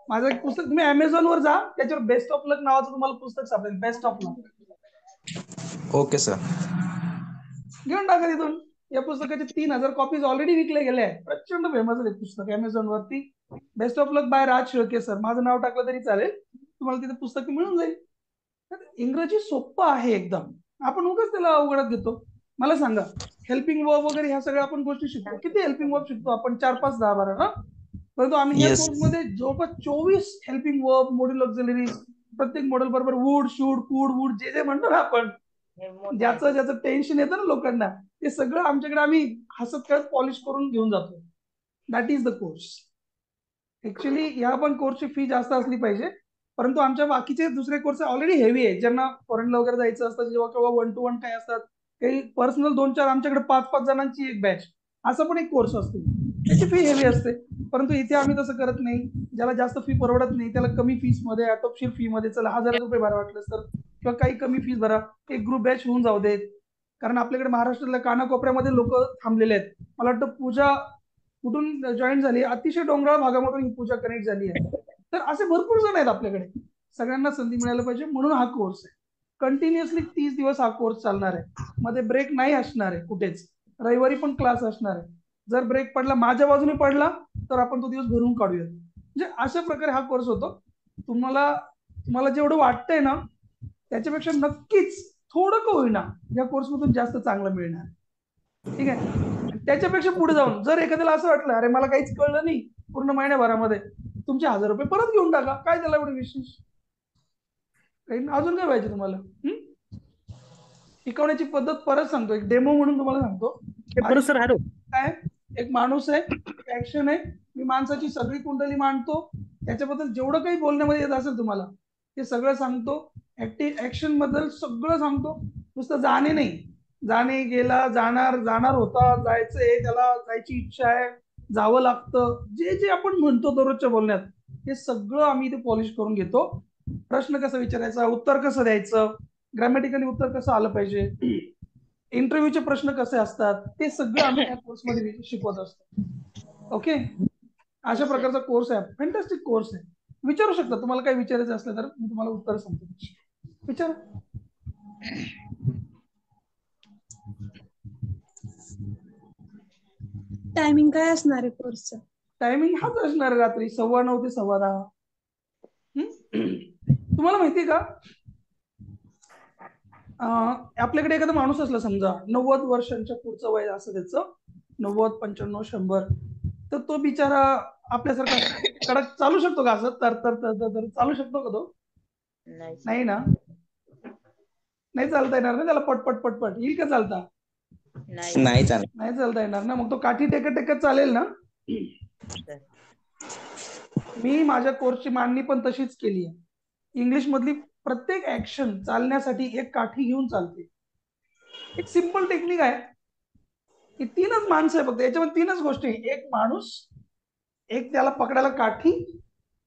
माझं एक पुस्तक, तुम्ही अमेझॉन वर जा, त्याच्यावर बेस्ट ऑफ लक नावाचं तुम्हाला पुस्तक सापडेल. Best of luck. Okay sir. घेऊन टाका तिथून. या पुस्तकाचे 3000 कॉपीज ऑलरेडी विकले गेले आहेत. प्रचंड फेमस आहे पुस्तक अमेझॉन वरती. Best of luck by Raj Shelke sir. माझं नाव टाकलं तरी चालेल, तुम्हाला तिथे पुस्तक मिळून जाईल. इंग्रजी सोपं आहे एकदम. आपण उगाच त्याला अवघडत घेतो. मला सांगा, हेल्पिंग वर्ब वगैरे ह्या सगळ्या आपण गोष्टी शिकतो. किती हेल्पिंग वर्ब शिकतो आपण? 4, 5, 10, 12 ना. परंतु आम्ही ह्या कोर्समध्ये जवळपास 24 हेल्पिंग वर्ब, मॉड्यूल ऑक्झिलरीज, प्रत्येक मॉडेल बरोबर वूड, शूड, कुड, वूड, जे जे म्हणतो ना आपण, ज्याचं टेन्शन येतं ना लोकांना, ते सगळं आमच्याकडे आम्ही हसत खेळत पॉलिश करून घेऊन जातो. That is the course. Actually या पण कोर्सची फी जास्त असली पाहिजे, परंतु आमच्या बाकीचे दुसरे कोर्स ऑलरेडी हेवी आहे. ज्यांना फॉरेनला वगैरे जायचं असतं, जेव्हा केव्हा 1 to 1 काय असतात, काही पर्सनल 2-4, आमच्याकडे 5-5 जणांची एक बॅच, असा पण एक कोर्स असतो. त्याची फी हेवी असते. परंतु इथे आम्ही तसं करत नाही. ज्याला जास्त फी परवडत नाही त्याला कमी फीस मध्ये, आटोपशीर फी मध्ये, चला 1000 रुपये भरा वाटलं तर, किंवा काही कमी फीस भरा, एक ग्रुप बॅच होऊन जाऊ देत. कारण आपल्याकडे महाराष्ट्रातल्या कानाकोपऱ्यामध्ये लोक थांबलेले आहेत. मला वाटतं पूजा कुठून जॉईन झाली, अतिशय डोंगराळ भागामधून ही पूजा कनेक्ट झाली आहे. तर असे भरपूर जण आहेत आपल्याकडे. सगळ्यांना संधी मिळायला पाहिजे म्हणून हा कोर्स आहे. कंटिन्युअसली 30 दिवस हा कोर्स चालणार आहे. मध्ये ब्रेक नाही असणार आहे कुठेच. रविवारी पण क्लास असणार आहे. जर ब्रेक पडला, माझ्या बाजूने पडला, तर आपण तो दिवस भरून काढूया. म्हणजे अशा प्रकारे हा कोर्स होतो. तुम्हाला जेवढं वाटतंय ना त्याच्यापेक्षा नक्कीच थोडं का होईना या कोर्समधून जास्त चांगलं मिळणार. ठीक आहे. त्याच्यापेक्षा पुढे जाऊन जर एखाद्याला असं वाटलं अरे मला काहीच कळलं नाही पूर्ण महिन्याभरामध्ये, तुमचे 1000 रुपये परत घेऊन टाका. काय त्याला एवढं विशेष? अजून काय पाहिजे तुम्हाला? शिकवण्याची पद्धत परत सांगतो, एक डेमो म्हणून तुम्हाला सांगतो. सर हॅलो, काय एक माणूस आहे, एक ऍक्शन आहे, मी माणसाची सगळी कुंडली मांडतो, त्याच्याबद्दल जेवढं काही बोलण्यामध्ये येत असेल तुम्हाला ते सगळं सांगतो. ऍक्शन बद्दल सगळं सांगतो, नुसतं जाणे नाही, जाणे गेला, जाणार होता, जायचंय, त्याला जायची इच्छा आहे, जावं लागतं, जे जे आपण म्हणतो दररोजच्या बोलण्यात ते सगळं आम्ही इथे पॉलिश करून घेतो. प्रश्न कसा विचारायचा, उत्तर कसं द्यायचं, ग्रॅमॅटिकली उत्तर कसं आलं पाहिजे, इंटरव्ह्यूचे प्रश्न कसे असतात, ते सगळं आम्ही या कोर्समध्ये शिकवत असतो. ओके, अशा प्रकारचा कोर्स आहे, फॅन्टॅस्टिक कोर्स आहे. विचारू शकता, तुम्हाला काही विचारायचं असलं तर मी तुम्हाला उत्तर सांगतो. विचारा. टायमिंग काय असणार आहे कोर्सचं? टायमिंग हाच असणार आहे, रात्री 9:15 ते 10:15. तुम्हाला माहितीये का, आपल्याकडे एखादा माणूस असला समजा 90 वर्षांच्या पुढचं वय असं त्याचं, 90, 95, 100, तर तो बिचारा आपल्यासारखा कडक चालू शकतो का असं तर तर तर तर चालू शकतो का तो? नाही ना, नाही चालता येणार ना त्याला, पटपट पटपट येईल का चालता? नाही चालेल. नाही चालता येणार ना, मग तो काठी टेकत टेकत चालेल ना. मी माझ्या कोर्सची मांडणी पण तशीच केली आहे. इंग्लिश मधली प्रत्येक ऍक्शन चालण्यासाठी एक काठी घेऊन चालते. एक सिंपल टेक्निक आहे, ही 3च माणसं आहे फक्त, याच्यामध्ये 3च गोष्टी, एक माणूस, एक त्याला पकडायला काठी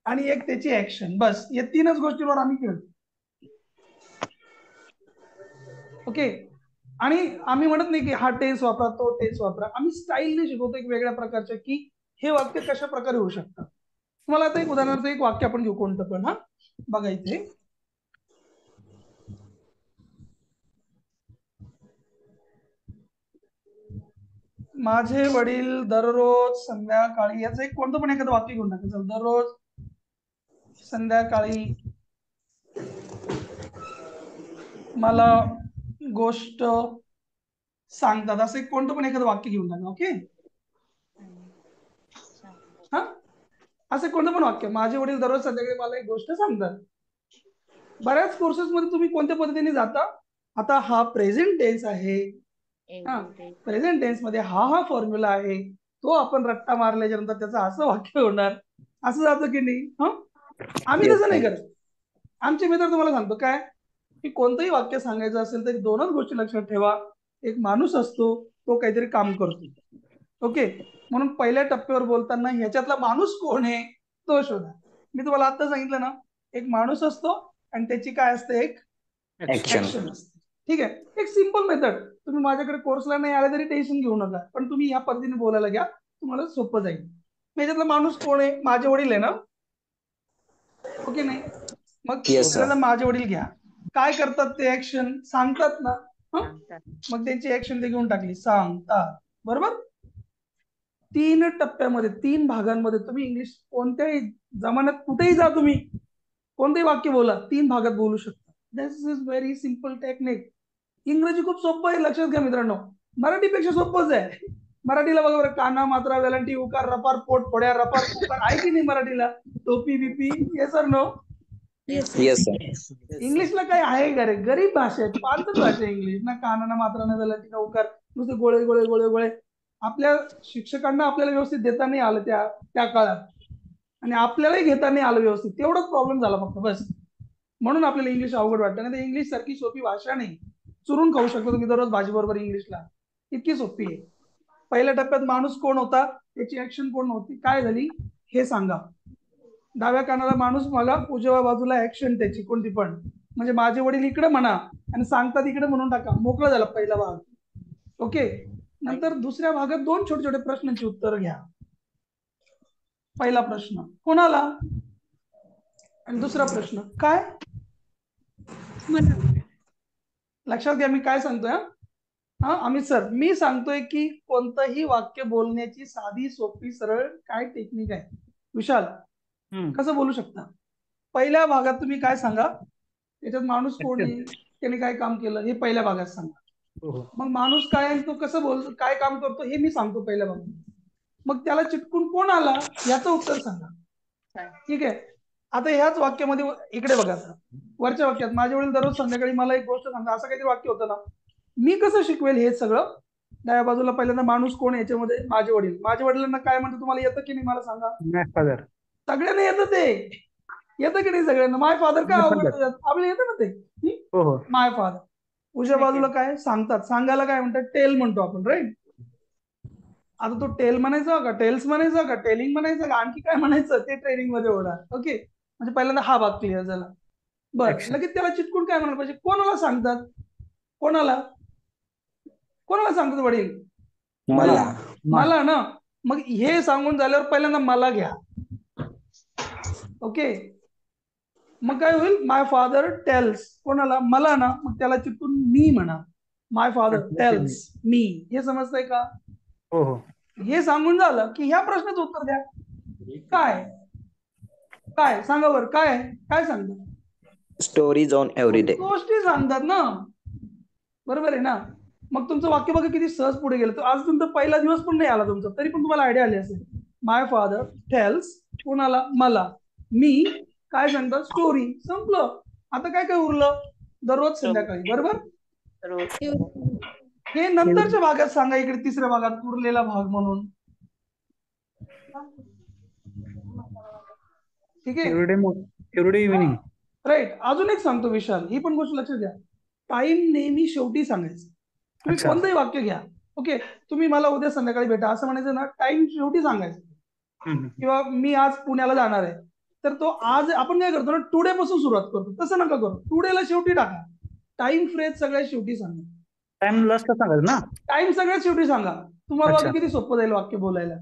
आणि एक त्याची ऍक्शन, बस या 3च गोष्टींवर आम्ही खेळतो. ओके, आणि आम्ही म्हणत नाही की हा टेन्स वापरा, तो टेन्स वापरा, आम्ही स्टाईलने शिकवतो एक वेगळ्या प्रकारच्या, की हे वाक्य कशा प्रकारे होऊ शकतात. तुम्हाला आता एक उदाहरणार्थ एक वाक्य आपण घेऊ कोणतं पण, बघा इथे, माझे वडील दररोज संध्याकाळी, याचं एक कोणतं पण एखादं वाक्य घेऊन टाकायचं, दररोज संध्याकाळी मला गोष्ट सांगतात, असं एक कोणतं पण एखादं वाक्य घेऊन टाका. ओके, हा असं कोणतं पण वाक्य, माझे वडील दररोज संध्याकाळी मला एक गोष्ट सांगतात. बऱ्याच कोर्सेस मध्ये तुम्ही कोणत्या पद्धतीने जाता, आता हा प्रेझेंट टेन्स आहे, प्रेझेंट टेन्स मध्ये हा फॉर्म्युला आहे, तो आपण रट्टा मारल्याच्या नंतर त्याचं असं वाक्य होणार, असं जातं की नाही. आम्ही तसं नाही करत. आमचे मित्र तुम्हाला सांगतो काय, की कोणतंही वाक्य सांगायचं असेल तरी 2च गोष्टी लक्षात ठेवा, एक माणूस असतो, तो काहीतरी काम करतो. ओके, म्हणून पहिल्या टप्प्यावर बोलताना ह्याच्यातला माणूस कोण आहे तो शोधा. मी तुम्हाला आता सांगितलं ना, एक माणूस असतो आणि त्याची काय असते, एक ऍक्शन असते. ठीक आहे, एक सिंपल मेथड. तुम्ही माझ्याकडे कोर्सला नाही आले तरी टेन्शन घेऊ नका, पण तुम्ही या पद्धतीने बोलायला घ्या, तुम्हाला सोपं जाईल. याच्यातला माणूस कोण आहे, माझे वडील आहे ना. ओके, नाही मग पहिल्यांदा माझे वडील घ्या, काय करतात ते, ऍक्शन सांगतात ना, मग त्यांची ऍक्शन ते घेऊन टाकली, सांगतात. बरोबर, 3 टप्प्यामध्ये, 3 भागांमध्ये तुम्ही इंग्लिश कोणत्याही जमान्यात कुठेही जा, तुम्ही कोणतेही वाक्य बोला, 3 भागात बोलू शकता. दिस इज व्हेरी सिंपल टेक्निक. इंग्रजी खूप सोपं आहे, लक्षात घ्या मित्रांनो, मराठीपेक्षा सोपंच आहे. मराठीला बघा बरं, काना, मात्रा, वेलांटी, उकार, रपार, पोट, फोड्या, रपार, उकार आहे की नाही मराठीला, टोपी बिपी, येस और नो? इंग्लिशला काय आहे का रे, गरीब भाषा आहे, पालतच भाषा आहे इंग्लिश, ना काना, ना मात्रा, ना वेलांटी, ना उकार, नुसते गोळे गोळे गोळे गोळे. आपल्या शिक्षकांना आपल्याला व्यवस्थित देता नाही आलं त्या काळात, आणि आपल्यालाही घेता नाही आलं व्यवस्थित, तेवढाच प्रॉब्लेम झाला फक्त, बस. म्हणून आपल्याला इंग्लिश अवघड वाटतं, नाही तर इंग्लिश सारखी सोपी भाषा नाही. चुरून खाऊ शकतो तुम्ही दररोज भाजी बरोबर इंग्लिशला, इतकी सोपी आहे. पहिल्या टप्प्यात माणूस कोण होता, त्याची ऍक्शन कोण होती, काय झाली हे सांगा. डाव्या कानाला माणूस मला, उजव्या बाजूला ऍक्शन त्याची कोणती पण, म्हणजे माझे वडील इकडे म्हणा आणि सांगतात इकडे म्हणून टाका, मोकळा झाला पहिला भाग. ओके, नंतर दुसऱ्या भागात 2 छोटे छोटे प्रश्नांची उत्तर घ्या. पहिला प्रश्न कोणाला, आणि दुसरा प्रश्न काय. लक्षात घ्या मी काय सांगतोय. अमित सर, मी सांगतोय की कोणतंही वाक्य बोलण्याची साधी सोपी सरळ काय टेक्निक आहे. विशाल, कसं बोलू शकता. पहिल्या भागात तुम्ही काय सांगा, त्याच्यात माणूस कोण आहे, त्याने काय काम केलं, हे पहिल्या भागात सांगा. मग माणूस काय आहे, तो कसं बोलतो, काय काम करतो, हे मी सांगतो पहिल्या भागात. मग त्याला चिटकून कोण आला याचं उत्तर सांगा. ठीक आहे, आता ह्याच वाक्यामध्ये इकडे बघा, आता वरच्या वाक्यात माझे वडील दररोज संध्याकाळी मला एक गोष्ट सांगतात, असं काहीतरी वाक्य होतं ना. मी कसं शिकवेल हे सगळं? डाव्या बाजूला पहिल्यांदा माणूस कोण आहे याच्यामध्ये? माझे वडील. माझ्या वडिलांना काय म्हणतं तुम्हाला येतं की नाही मला सांगा? माय फादर. सगळ्यांना येतं ते, येतं की नाही सगळ्यांना? माय फादर काय अवघड आपल्याला येतं ना ते. हो हो. माय फादर. उजव्या बाजूला काय सांगतात? सांगायला काय म्हणतात? टेल म्हणतो आपण, राईट? आता तो टेल म्हणायचा का, टेल्स म्हणायचा का, टेलिंग म्हणायचं का, आणखी काय म्हणायचं ते ट्रेनिंग मध्ये होणार. ओके, म्हणजे पहिल्यांदा हा भाग क्लिअर झाला. बरं, Action. लगेच त्याला चिटकून काय म्हणायला पाहिजे? कोणाला सांगतात? कोणाला कोणाला सांगतात वडील? मला. मला ना. मग हे सांगून झाल्यावर पहिल्यांदा मला घ्या. ओके, मग काय होईल? माय फादर टेल्स. कोणाला? मला ना. मग त्याला चिटकून मी म्हणा. माय फादर टेल्स मी. हे समजतंय का? हो हो. हे सांगून झालं की ह्या प्रश्नाचं उत्तर द्या. काय काय सांगा बरं, काय काय सांगतात? Stories on everyday. गोष्टी सांगतात ना, बरोबर आहे ना. मग तुमचं वाक्य बघा किती सहज पुढे गेलं. तर आज तुमचा पहिला दिवस पण नाही आला तुमचा, तरी पण तुम्हाला आयडिया आली असेल. माय फादर टेल्स कोणाला? मला. मी काय सांगतात? स्टोरी. संपलं. आता काय काय उरलं? दररोज संध्याकाळी, बरोबर. हे नंतरच्या भागात सांगा, इकडे तिसऱ्या भागात उरलेला भाग म्हणून. ठीक आहे, एव्हरीडे इव्हिनिंग. राईट. अजून एक सांगतो विशाल, ही पण गोष्ट लक्षात घ्या. टाइम नेहमी शेवटी सांगायचं. तुम्ही अच्छा. कोणतंही वाक्य घ्या. ओके, तुम्ही मला उद्या संध्याकाळी भेटा असं म्हणायचं ना, टाइम शेवटी सांगायचं. किंवा मी आज पुण्याला जाणार आहे, तर तो आज आपण काय करतो ना, टुडे पासून सुरुवात करतो. तसं नका करू. टुडेला शेवटी टाका. टाइम फ्रेज सगळ्यात शेवटी सांगा. टाइम लास्टला सांगायचं ना. टाइम सगळ्यात शेवटी सांगा. तुम्हाला अच्छा. वाक्य किती सोपं जाईल वाक्य बोलायला.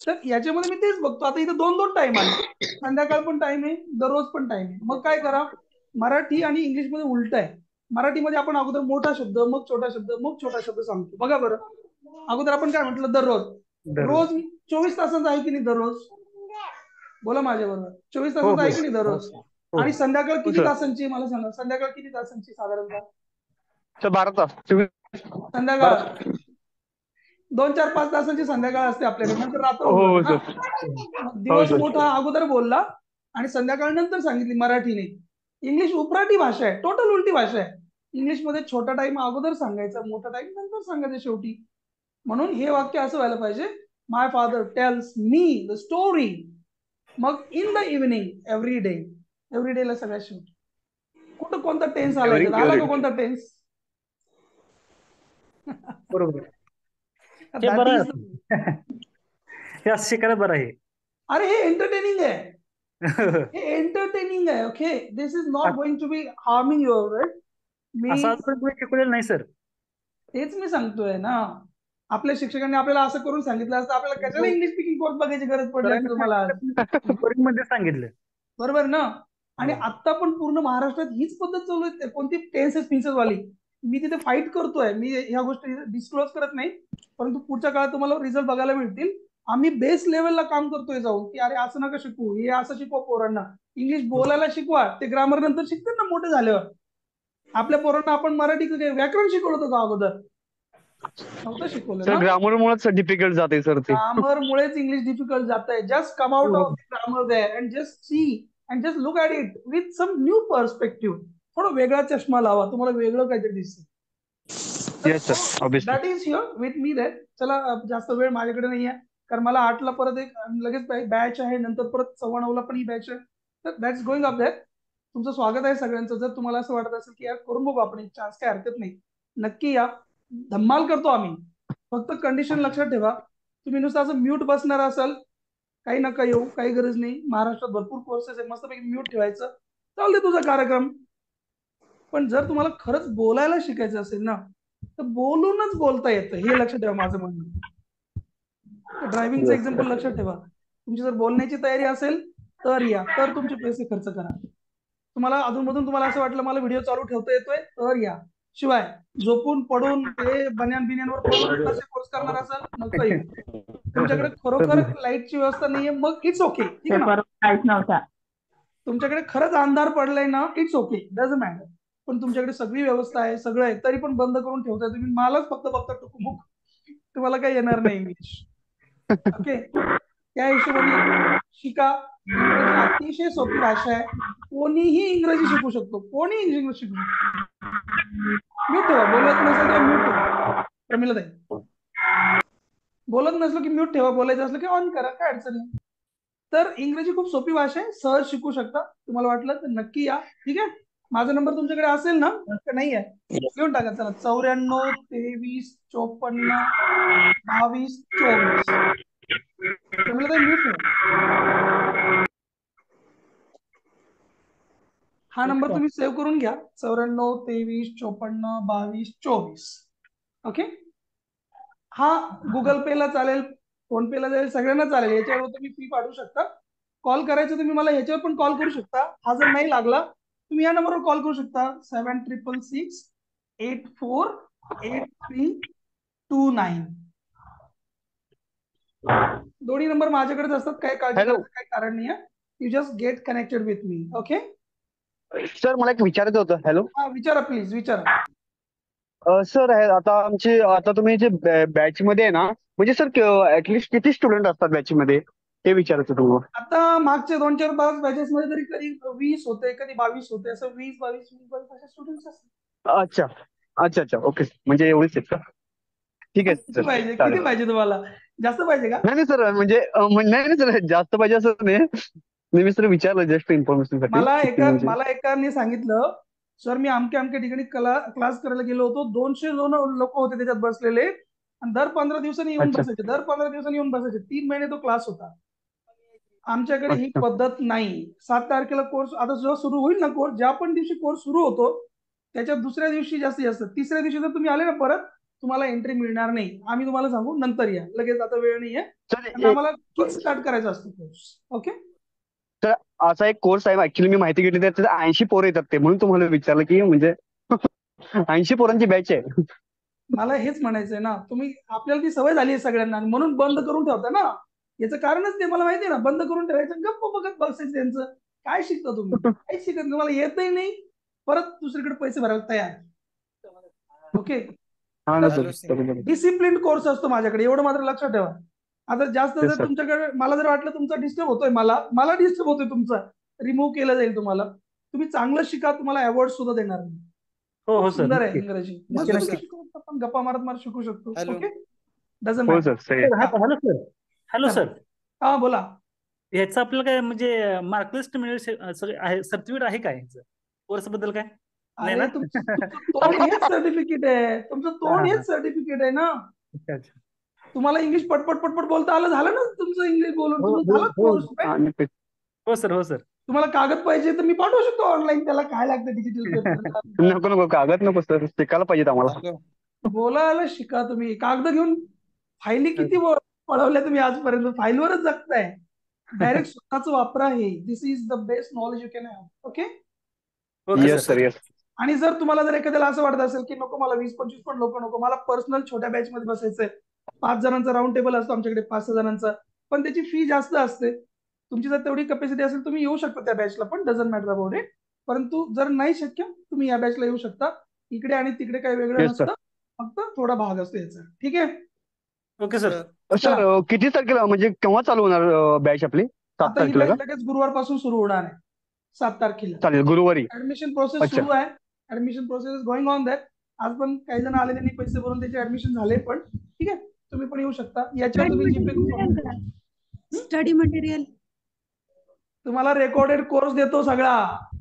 तर याच्यामध्ये मी तेच बघतो. आता इथं दोन दोन टाइम आले. संध्याकाळ पण टाइम आहे, दररोज पण टाइम आहे. मग काय करा? मराठी आणि इंग्लिश मध्ये उलट आहे. मराठीमध्ये आपण अगोदर मोठा शब्द, मग छोटा शब्द, मग छोटा शब्द सांगतो. बघा बरं, अगोदर आपण काय म्हटलं? दररोज. रोज 24 तासांचा आहे की नाही दररोज? बोला माझ्या बरोबर. 24 हो तासांचा हो आहे की नाही दररोज? हो. आणि संध्याकाळ हो किती सर. तासांची मला सांगा? संध्याकाळ किती तासांची साधारणतः? सर 12 तास. संध्याकाळ 2, 4, 5 तासांची संध्याकाळ असते आपल्याकडे, नंतर रात्र हो उरवते ना. सर. मग हो दिवस सर. मोठा अगोदर बोलला आणि संध्याकाळ नंतर सांगितली मराठीने. इंग्लिश उपराठी भाषा आहे, टोटल उलटी भाषा आहे. इंग्लिश मध्ये छोटा टाइम अगोदर सांगायचा, मोठा टाइम नंतर सांगायचं शेवटी. म्हणून हे वाक्य असं व्हायला पाहिजे. My father tells me the story. मग in the evening every day. Every डेला सगळ्यात शेवटी. कुठं कोणता टेन्स आला? आला का कोणता टेन्स? बरोबर. ते That बरं is the- आहे. हे असं शिकायला बरं आहे. अरे हे एंटरटेनिंग आहे. हे एंटरटेनिंग आहे. Okay, this is not going to be harming your, right. असं मी आजपर्यंत तुम्ही शिकवलेलं नाही सर. तेच मी सांगतोय ना. आपल्या शिक्षकांनी आपल्याला असं करून सांगितलं असतं, आपल्याला कशाला इंग्लिश स्पीकिंग कोर्स बघायची गरज पडली असते तुम्हाला आज? मध्ये सांगितलं. बरोबर ना. आणि आता पण पूर्ण महाराष्ट्रात हीच पद्धत चालू आहे. कोणती टेन्सेस पिन्सेस वाली. मी तिथे फाईट करतोय. मी ह्या गोष्टी डिस्क्लोज करत नाही, परंतु पुढच्या काळात तुम्हाला रिझल्ट बघायला मिळतील. आम्ही बेस लेवलला काम करतोय जाऊन, की अरे असं नका शिकू, हे असं शिकवा पोरांना. इंग्लिश बोलायला शिकवा, ते ग्रामर नंतर शिकतील ना मोठे झाल्यावर. आपल्या पोरांना आपण मराठी व्याकरण शिकवलं होतं का अगोदर? नव्हतं शिकवलं सर ना. ग्रामर मुळेच डिफिकल्ट जाते सर ते. ग्रामर मुळेच इंग्लिश डिफिकल्ट जात आहे. Just come out of grammar there and just see and just look at it with some new perspective. थोडा वेगळा चष्मा लावा, तुम्हाला वेगळं काहीतरी दिसतं. Yes sir, obviously. That is here with me that. चला, जास्त वेळ माझ्याकडे नाही आहे, कारण मला 8ला परत एक लगेच बॅच आहे, नंतर परत 9:15ला पण ही बॅच आहे. तर दॅट्स गोइंग अप दॅट. तुमचं स्वागत आहे सगळ्यांचं. जर तुम्हाला असं वाटत असेल की यार करून बघू आपण एक चान्स, काय हरकत नाही, नक्की या. धम्माल करतो आम्ही. फक्त कंडिशन लक्षात ठेवा. तुम्ही नुसतं असं म्यूट बसणार असाल, काही नका येऊ, काही गरज नाही. महाराष्ट्रात भरपूर कोर्सेस आहे, मस्तपैकी म्यूट ठेवायचं, चालू दे तुझा कार्यक्रम. पण जर तुम्हाला खरंच बोलायला शिकायचं असेल ना, तर बोलूनच बोलता येतं, हे लक्षात ठेवा. माझं म्हणणं, ड्रायव्हिंगचं एक्झाम्पल लक्षात ठेवा. तुमची जर बोलण्याची तयारी असेल तर या, तर तुमचे पैसे खर्च करा. तुम्हाला अधूनमधून तुम्हाला असं वाटलं मला व्हिडिओ चालू ठेवता येतोय तर या. शिवाय झोपून पडून ते बन्यान बिन्यांवर पडून कसे कोर्स करणार असाल, नका येऊ. तुमच्याकडे खरोखर लाईटची व्यवस्था नाहीये, मग इट्स ओके. ठीक आहे ना. तुमच्याकडे खरंच अंधार पडलाय ना, इट्स ओके, डझंट मॅटर. पण तुमच्याकडे सगळी व्यवस्था आहे, सगळं आहे, तरी पण बंद करून ठेवताय तुम्ही. मलाच फक्त बघता टुकमुक, तुम्हाला काही येणार नाही इंग्लिश. ओके, त्या हिशोबाने शिका, इंग्रजी अतिशय सोपी भाषा आहे. कोणीही इंग्रजी शिकू शकतो, कोणी इंग्लिश शिकू शकतो. म्यूट ठेवा, बोलत नसेल तर म्यूट ठेवा. प्रमिला ताई, बोलत नसलो की म्यूट ठेवा, बोलायचं असलं की ऑन करा, काय अडचण नाही. तर इंग्रजी खूप सोपी भाषा आहे, सहज शिकू शकता. तुम्हाला वाटलं तर नक्की या. ठीक आहे. माझा नंबर तुमच्याकडे असेल ना, का नाही आहे? लिहून टाका. चला, 94 23 54 22 24. प्रमिला ताई म्यूट ठेवा. हा नंबर तुम्ही सेव्ह करून घ्या, 94 23 54 22 24. ओके. हा गुगल पे ला चालेल, फोन पे ला जाईल, सगळ्यांना चालेल. याच्यावर तुम्ही फी पाठवू शकता. कॉल करायचं तुम्ही मला ह्याच्यावर पण कॉल करू शकता. हा जर नाही लागला तुम्ही या नंबरवर कॉल करू शकता, 7666 848329. दोन्ही नंबर माझ्याकडेच असतात, काही काळजी हॅलो करायचं काही कारण नाही आहे. You just get connected with me. Okay. Sir, मला एक विचारायचं होतं. हॅलो हा विचारा, प्लीज विचारा. सर, आता तुम्ही जे बॅच मध्ये आहे ना, म्हणजे सर ऍटलिस्ट किती स्टुडंट असतात बॅच मध्ये, ते विचारायचं तुम्हाला. आता मागचे 2-4-5 बॅचेस मध्ये तरी कधी 20 होते, कधी 22 होते, असं 20-22 असे स्टुडंट्स असतात. अच्छा अच्छा अच्छा, ओके. म्हणजे एवढेच आहेत का? ठीक आहे किती सर, पाहिजे, चालेल. किती पाहिजे तुम्हाला? जास्त पाहिजे का? नाही नाही सर, म्हणजे नाही सर, जास्त पाहिजे असं नाही. मी सर विचारलं जस्ट इन्फॉर्मेशन साठी. मला एकाने सांगितलं, सर मी अमक्या ठिकाणी क्लास करायला गेलो होतो, 200 लोक होते त्याच्यात बसलेले, आणि दर 15 दिवसांनी येऊन अच्छा बसायचे. 3 महिने तो क्लास होता. आमच्याकडे ही अच्छा पद्धत नाही. 7 तारखेला कोर्स आता जेव्हा सुरू होईल ना, कोर्स ज्या पण दिवशी कोर्स सुरू होतो त्याच्या दुसऱ्या दिवशी जास्तीत जास्त, तिसऱ्या दिवशी जर तुम्ही आले ना परत, तुम्हाला एंट्री मिळणार नाही. आम्ही तुम्हाला सांगू नंतर या, लगेच आता वेळ नाहीये, कारण आम्हाला किक स्टार्ट करायचा असतो कोर्स. ओके. तर असा एक कोर्स आहे, ऍक्च्युली मी माहिती घेतली, त्यात 80 पोरं येतात ते, म्हणून तुम्हाला विचारलं की म्हणजे 80 पोरांची बॅच आहे. मला हेच म्हणायचंय ना, तुम्ही आपल्याला ती सवय झाली आहे सगळ्यांना, म्हणून बंद करून ठेवता ना. याचं कारणच ते मला माहिती आहे ना, बंद करून ठेवायचं, गप्प बघत बसायचं त्यांचं. काय शिकता तुम्ही? काय शिकत? तुम्हाला येतही नाही, परत दुसरीकडे पैसे भरायला तयार. ओके. हा ना सर, बरोबर. डिसिप्लिन कोर्स असतो माझ्याकडे, एवढं मात्र लक्षात ठेवा. आता जास्त Yes, जर sir. तुमच्याकडे, मला जर वाटलं तुमचा डिस्टर्ब होतोय, मला डिस्टर्ब होतोय तुमचा, रिमूव्ह केलं जाईल तुम्हाला. तुम्ही चांगलं शिका, तुम्हाला अवॉर्ड सुद्धा देणार नाही. हो खूप हो सर, सुंदर आहे नक्की इंग्रजी, नक्की मस्त नक्की. शिकू शकतो, आपण गप्पा मारत शिकू शकतो. हॅलो. ओके. डझंट हो मॅटर. सर, सही. Hello sir. हॅलो सर, हा बोला. ह्याचं आपल्याला काय म्हणजे मार्कलिस्ट मिळेल, सगळे आहे, सर्टिफिकेट आहे काय कोर्स बद्दल काय? नाही अरे ना? तुमचं तोंड हेच सर्टिफिकेट आहे, तुमचं तोंड हेच सर्टिफिकेट आहे ना. अच्छा अच्छा. तुम्हाला इंग्लिश पटपट पटपट बोलता आलं, झालं ना तुमचं इंग्लिश बोलून, हो तुमचं हो झालं हो कोर्स. आणि ते- हो सर, हो सर. तुम्हाला कागद पाहिजे तर मी पाठवू शकतो ऑनलाईन, त्याला काय लागतं डिजिटल पेपर. नको नको, कागद नको सर, शिकायला पाहिजेत आम्हाला. हॅलो. बोलायला शिका तुम्ही. कागद घेऊन फायली किती पळवल्या तुम्ही आजपर्यंत, फाईलवरच जगताय. डायरेक्ट स्वतःच वापरा. हे this is the best knowledge you can have. Okay. Okay yes sir. Sir, yes. आणि जर तुम्हाला जर एखाद्याला असं वाटत असेल की नको मला 20-25 पण लोक नको, मला पर्सनल छोट्या बॅच मध्ये बसायचंय, 5 जणांचा राऊंड टेबल असतो आमच्याकडे, 5-6 जणांचा, पण त्याची फी जास्त असते. तुमची जर तेवढी कॅपॅसिटी असेल तुम्ही येऊ शकता त्या बॅचला, पण डझंट मॅटर अबाउट इट. परंतु जर नाही शक्य, तुम्ही या बॅचला येऊ शकता. इकडे आणि तिकडे काही वेगळं येस सर. नसतं, फक्त थोडा भाग असतो याचा. ठीक आहे. Okay sir. सर, सर किती तारखेला, म्हणजे केव्हा चालू होणार बॅच आपली? 7 आता ही तारखेला बॅच का? लगेच गुरुवारपासून सुरू होणार आहे, 7 तारखेला. चालेल, गुरुवारी. ऍडमिशन प्रोसेस अच्छा. सुरू आहे. Admission process is going on that. आज पण काही जण आले, त्यांनी पैसे भरून त्याचे ऍडमिशन झाले पण. ठीक आहे. तुम्ही पण येऊ शकता. याच्यावर तुम्ही जीपे, स्टडी मटेरियल तुम्हाला रेकॉर्डेड कोर्स देतो सगळा.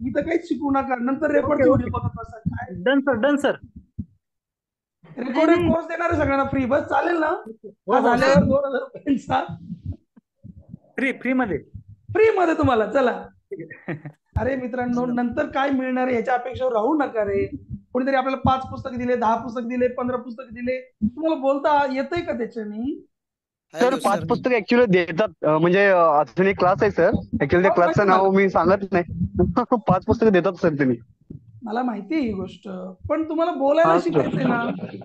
इथं काहीच शिकू नका, नंतर रेकॉर्डचे व्हिडिओ बघत बसा. काय done sir, done sir. Recorded नाही. कोर्स देणार आहे सगळ्यांना फ्री, बस चालेल ना. हो हा हो सर. झाल्यावर 2000 रुपयांचा फ्री मध्ये. फ्री मध्ये तुम्हाला. चला. अरे मित्रांनो, नंतर काय मिळणार आहे याच्या अपेक्षेवर राहू नका रे. कोणीतरी आपल्याला 5 पुस्तक दिले, 10 पुस्तक दिले, 15 पुस्तक दिले, तुम्हाला बोलता येतंय का त्याच्यानी? Sir hello 5 sir. पुस्तक ऍक्च्युली देतात, म्हणजे अजून एक क्लास आहे सर, ऍक्च्युली त्या हो, क्लासचं माहिती नाव मला. मी सांगत नाही. 5 पुस्तकं देतात सर त्यांनी. मला माहिती आहे ही गोष्ट, पण तुम्हाला बोलायला हा शिकायचंय ना. सर.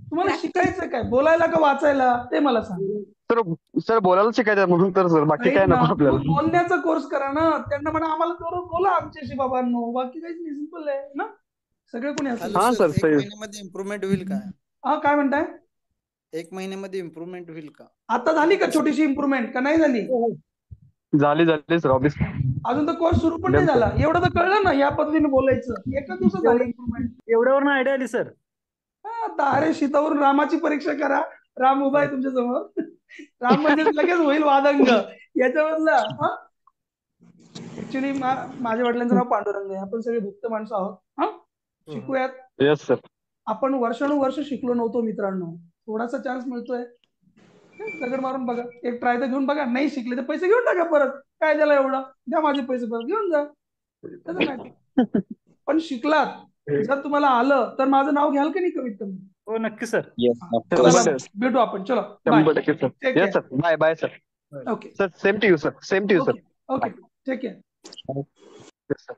तुम्हाला शिकायचं काय, बोलायला का वाचायला, ते मला सांग. सर सर बोलायला शिकायचं म्हणून तर सर, बाकी राईट काय ना. नको मग आपल्याला. बोलण्याचा कोर्स करा ना. त्यांना म्हणा आम्हाला थोडं बोला आमच्याशी बाबांनो, बाकी काहीच नाही, सिंपल आहे ना. सगळे कोणी असेल. हॅलो हा सर, सर, 1 सही. महिन्यामध्ये इम्प्रुव्हमेंट होईल का? हा काय म्हणताय? 1 महिन्यामध्ये इम्प्रुव्हमेंट होईल का? आता झाली किती का पुस्तक? छोटीशी इम्प्रुव्हमेंट, का नाही झाली? हो झाली सर ऑफिस. अजून तर कोर्स सुरू पण नाही झाला. एवढं तर कळलं ना, या पद्धतीने बोलायचं. एका दिवसात झाली इम्प्रुव्हमेंट. एवढ्यावर आयडिया आली सर. आता अरे शीतावरून रामाची परीक्षा करा. राम उभा आहे तुमच्या समोर. राम म्हणजे लगेच होईल वादंग याच्यामधला. ऍक्च्युली माझ्या वडिलांचं नाव पांडुरंग आहे. आपण सगळे भक्त माणसं आहोत. शिकूयात. Yes sir. आपण वर्षानुवर्ष शिकलो नव्हतो मित्रांनो. थोडासा चान्स मिळतोय, दगड मारून बघा. एक ट्राय तर घेऊन बघा. नाही शिकले तर पैसे घेऊन टाका परत. काय त्याला एवढं, द्या माझे पैसे परत घेऊन जा. त्याचं मॅटर. पण शिकलात, जर तुम्हाला आलं तर माझं नाव घ्याल की नाही कमीत कमी. हो नक्की सर. चला भेटू आपण. चलो bye. 100% sir. Yes sir. Bye bye sir. Okay sir same to you sir. Same to you sir. Okay take care. Yes sir.